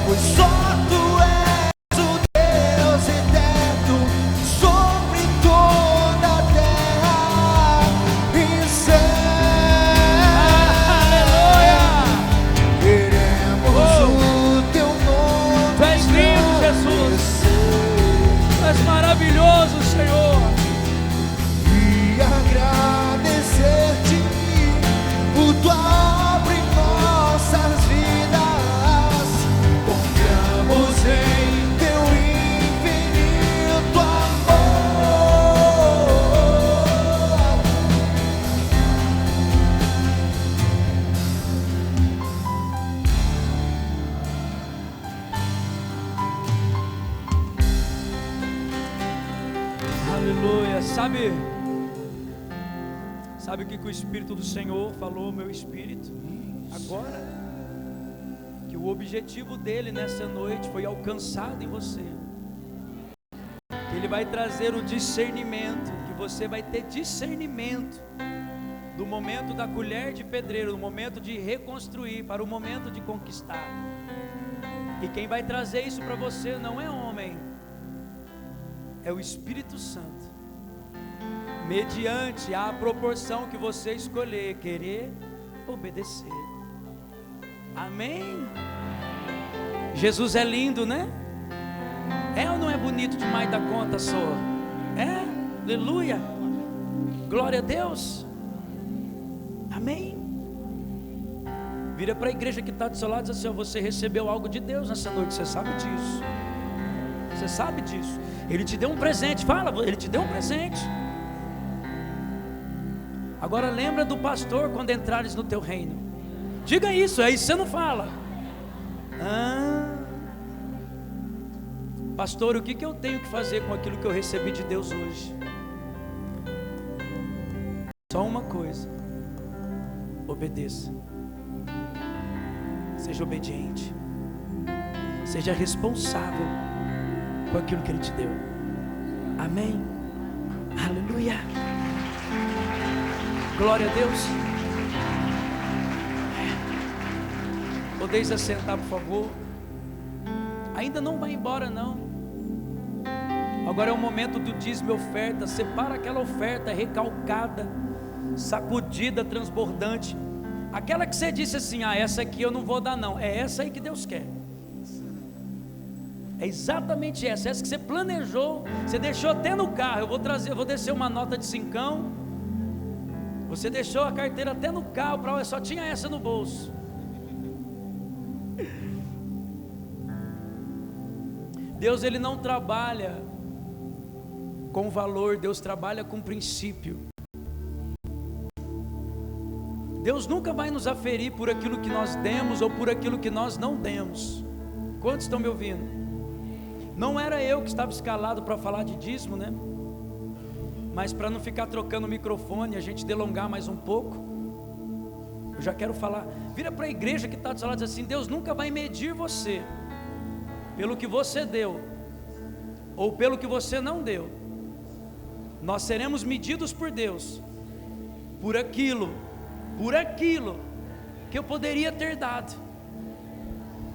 pois só tu és o Deus eterno sobre toda a terra maravilhoso, Senhor. E agradecer-te por tua obra em nossas vidas. Confiamos em teu infinito amor. Aleluia. Sabe o que o Espírito do Senhor falou ao meu espírito agora? Que o objetivo dele nessa noite foi alcançado em você. Que ele vai trazer o discernimento, que você vai ter discernimento do momento da colher de pedreiro, do momento de reconstruir para o momento de conquistar. E quem vai trazer isso para você não é homem, é o Espírito Santo, mediante a proporção que você escolher, querer obedecer. Amém? Jesus é lindo, né? É ou não é bonito demais da conta só? É? Aleluia! Glória a Deus! Amém? Vira para a igreja que está do seu lado e diz assim: você recebeu algo de Deus nessa noite, você sabe disso. Você sabe disso. Ele te deu um presente. Fala, ele te deu um presente. Agora lembra do pastor quando entrares no teu reino. Diga isso, aí você não fala. Pastor, o que eu tenho que fazer com aquilo que eu recebi de Deus hoje? Só uma coisa: obedeça. Seja obediente. Seja responsável com aquilo que Ele te deu. Amém? Aleluia. Glória a Deus. Podeis assentar, por favor. Ainda não vai embora não. Agora é o momento do dízimo e oferta. Separa aquela oferta recalcada, sacudida, transbordante. Aquela que você disse assim: essa aqui eu não vou dar não. É essa aí que Deus quer. É exatamente essa que você planejou, você deixou até no carro. Eu vou descer uma nota de 5. Você deixou a carteira até no carro, só tinha essa no bolso. Deus, Ele não trabalha com valor, Deus trabalha com princípio. Deus nunca vai nos aferir por aquilo que nós demos ou por aquilo que nós não demos. Quantos estão me ouvindo? Não era eu que estava escalado para falar de dízimo, né? Mas para não ficar trocando o microfone, a gente delongar mais um pouco, eu já quero falar. Vira para a igreja que está do seu lado e diz assim: Deus nunca vai medir você pelo que você deu ou pelo que você não deu. Nós seremos medidos por Deus por aquilo que eu poderia ter dado.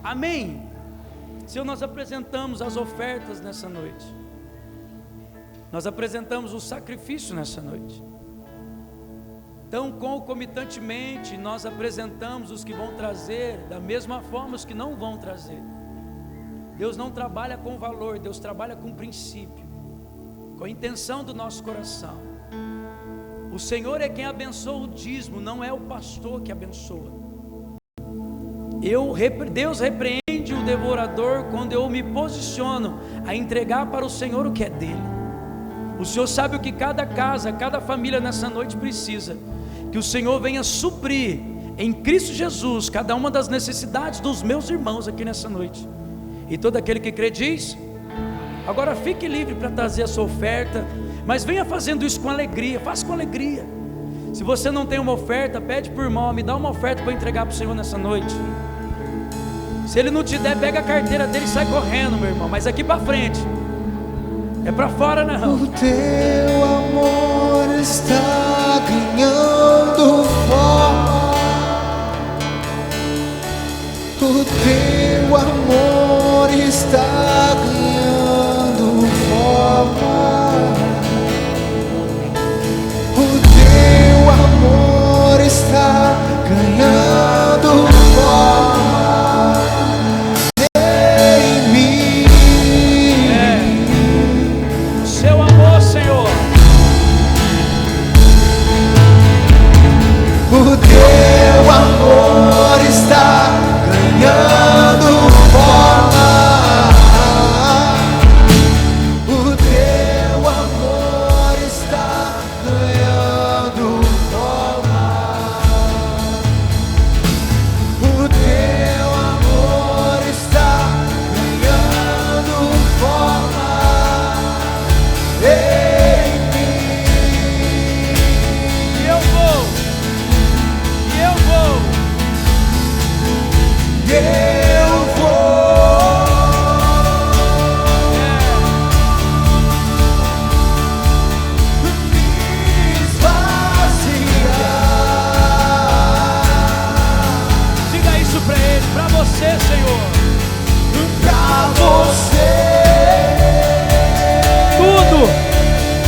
Amém? Senhor, nós apresentamos as ofertas nessa noite. Nós apresentamos o sacrifício nessa noite. Então, concomitantemente, nós apresentamos os que vão trazer, da mesma forma os que não vão trazer. Deus não trabalha com valor, Deus trabalha com princípio, com a intenção do nosso coração. O Senhor é quem abençoa o dízimo, não é o pastor que abençoa. Deus repreende o devorador quando eu me posiciono a entregar para o Senhor o que é dele. O Senhor sabe o que cada casa, cada família nessa noite precisa. Que o Senhor venha suprir em Cristo Jesus cada uma das necessidades dos meus irmãos aqui nessa noite. E todo aquele que crê diz: agora fique livre para trazer a sua oferta, mas venha fazendo isso com alegria, faça com alegria. Se você não tem uma oferta, pede por irmão, me dá uma oferta para entregar para o Senhor nessa noite. Se ele não te der, pega a carteira dele e sai correndo, meu irmão. Mas aqui para frente, é para fora não. O teu amor está ganhando forma. O teu amor está ganhando forma. O teu amor está ganhando forma.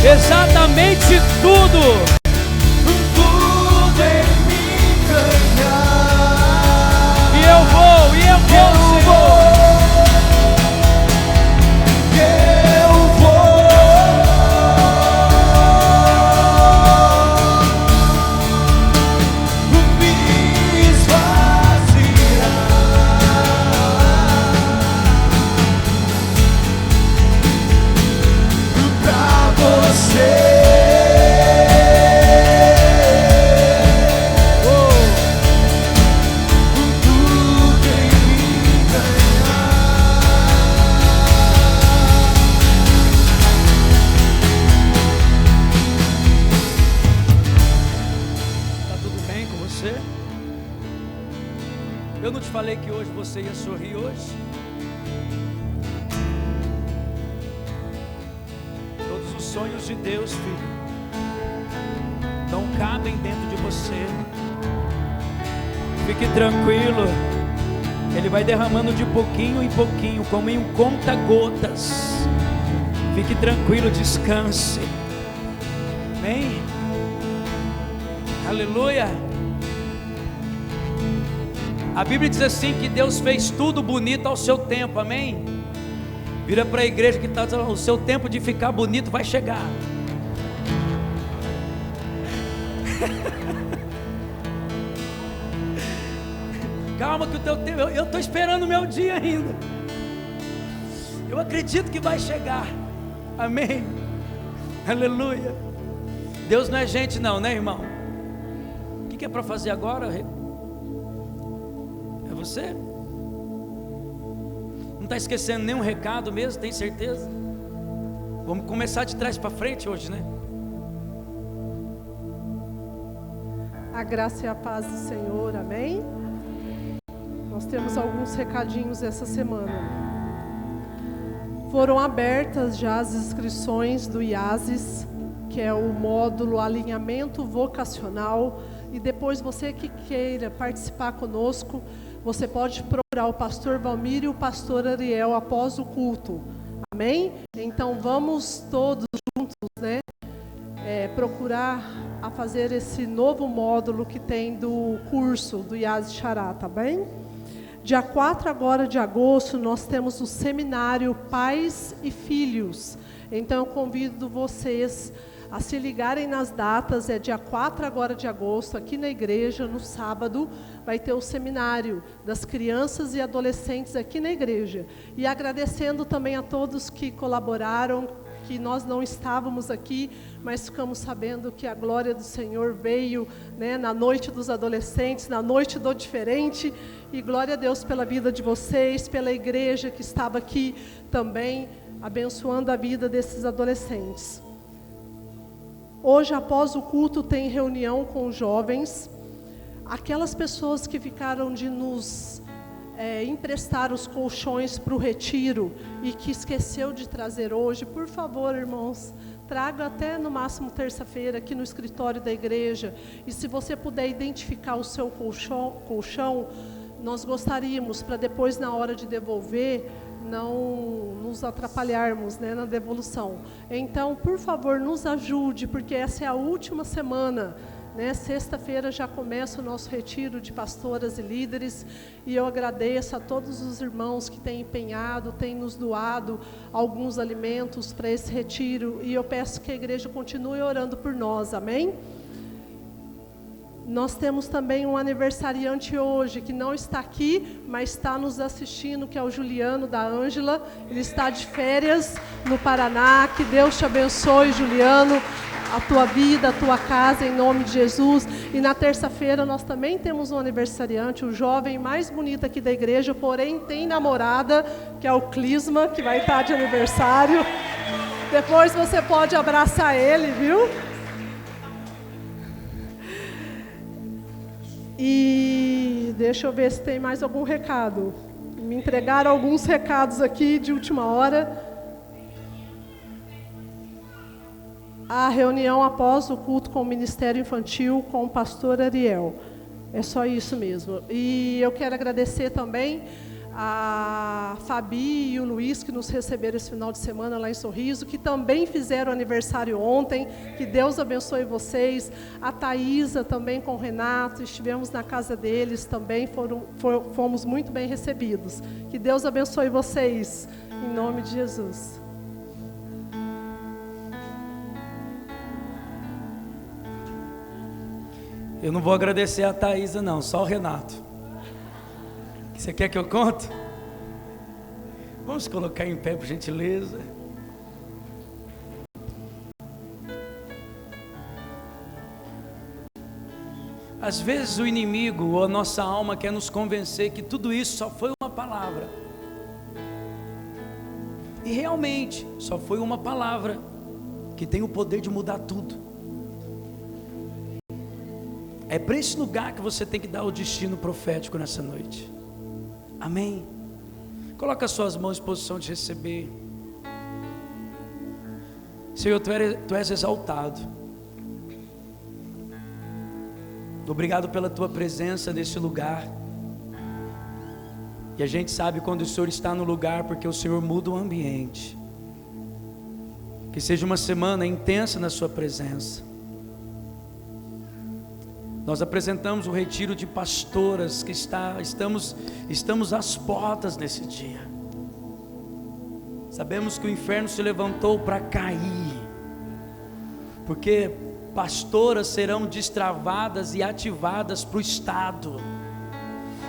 exatamente tudo. Tudo em mim ganhar. E eu vou, Senhor. Eu não te falei que hoje você ia sorrir hoje? Todos os sonhos de Deus, filho, não cabem dentro de você. Fique tranquilo, Ele vai derramando de pouquinho em pouquinho, como em um conta-gotas. Fique tranquilo, descanse. Amém? Aleluia. A Bíblia diz assim que Deus fez tudo bonito ao seu tempo, amém? Vira para a igreja que está dizendo, o seu tempo de ficar bonito vai chegar. Calma que o teu tempo, eu estou esperando o meu dia ainda. Eu acredito que vai chegar, amém? Aleluia. Deus não é gente não, né, irmão? O que é para fazer agora? Você? Não está esquecendo nenhum recado mesmo, tem certeza? Vamos começar de trás para frente hoje, né? A graça e a paz do Senhor, amém? Nós temos alguns recadinhos essa semana. Foram abertas já as inscrições do IASES, que é o módulo Alinhamento Vocacional. E depois você que queira participar conosco, você pode procurar o pastor Valmir e o pastor Ariel após o culto, amém? Então vamos todos juntos, né, procurar a fazer esse novo módulo que tem do curso do IASES Xará, tá bem? Dia 4 agora de agosto nós temos o seminário Pais e Filhos, então eu convido vocês a se ligarem nas datas. É dia 4 agora de agosto, aqui na igreja, no sábado, vai ter o seminário das crianças e adolescentes aqui na igreja. E agradecendo também a todos que colaboraram, que nós não estávamos aqui, mas ficamos sabendo que a glória do Senhor veio, né, na noite dos adolescentes, na noite do diferente, e glória a Deus pela vida de vocês, pela igreja que estava aqui também, abençoando a vida desses adolescentes. Hoje, após o culto, tem reunião com os jovens. Aquelas pessoas que ficaram de nos emprestar os colchões para o retiro e que esqueceu de trazer hoje, por favor, irmãos, traga até no máximo terça-feira aqui no escritório da igreja. E se você puder identificar o seu colchão, nós gostaríamos, para depois, na hora de devolver, não nos atrapalharmos, né, na devolução. Então, por favor, nos ajude, porque essa é a última semana, né? Sexta-feira já começa o nosso retiro de pastoras e líderes, e eu agradeço a todos os irmãos que têm empenhado, têm nos doado alguns alimentos para esse retiro, e eu peço que a igreja continue orando por nós, amém? Nós temos também um aniversariante hoje, que não está aqui, mas está nos assistindo, que é o Juliano da Ângela. Ele está de férias no Paraná. Que Deus te abençoe, Juliano, a tua vida, a tua casa, em nome de Jesus. E na terça-feira nós também temos um aniversariante, o jovem mais bonito aqui da igreja, porém tem namorada, que é o Clisma, que vai estar de aniversário. Depois você pode abraçar ele, viu? E deixa eu ver se tem mais algum recado. Me entregaram alguns recados aqui de última hora. A reunião após o culto com o Ministério Infantil com o pastor Ariel. É só isso mesmo. E eu quero agradecer também a Fabi e o Luiz, que nos receberam esse final de semana lá em Sorriso, que também fizeram aniversário ontem, que Deus abençoe vocês, a Thaísa também com o Renato, estivemos na casa deles também, fomos muito bem recebidos, que Deus abençoe vocês, em nome de Jesus. Eu não vou agradecer a Thaísa não, só o Renato. Você quer que eu conte? Vamos colocar em pé, por gentileza. Às vezes o inimigo ou a nossa alma quer nos convencer que tudo isso só foi uma palavra. E realmente, só foi uma palavra que tem o poder de mudar tudo. É para esse lugar que você tem que dar o destino profético nessa noite. Amém? Coloca as suas mãos em posição de receber. Senhor, Tu és exaltado. Obrigado pela Tua presença nesse lugar. E a gente sabe quando o Senhor está no lugar, porque o Senhor muda o ambiente. Que seja uma semana intensa na Sua presença. Nós apresentamos o retiro de pastoras que estamos às portas nesse dia. Sabemos que o inferno se levantou para cair, porque pastoras serão destravadas e ativadas para o Estado,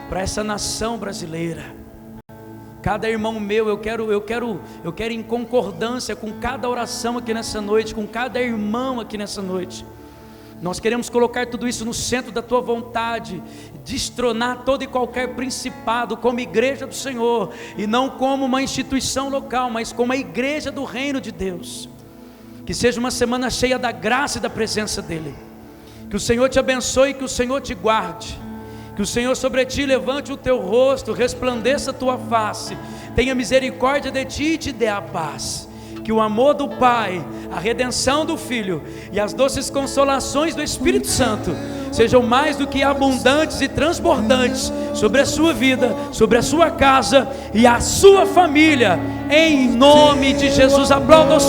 para essa nação brasileira. Cada irmão meu, eu quero em concordância com cada oração aqui nessa noite, com cada irmão aqui nessa noite. Nós queremos colocar tudo isso no centro da Tua vontade, destronar todo e qualquer principado como igreja do Senhor, e não como uma instituição local, mas como a igreja do reino de Deus. Que seja uma semana cheia da graça e da presença dEle. Que o Senhor te abençoe, que o Senhor te guarde, que o Senhor sobre ti levante o teu rosto, resplandeça a tua face, tenha misericórdia de ti e te dê a paz. Que o amor do Pai, a redenção do Filho e as doces consolações do Espírito Santo sejam mais do que abundantes e transbordantes sobre a sua vida, sobre a sua casa e a sua família, em nome de Jesus. Aplauda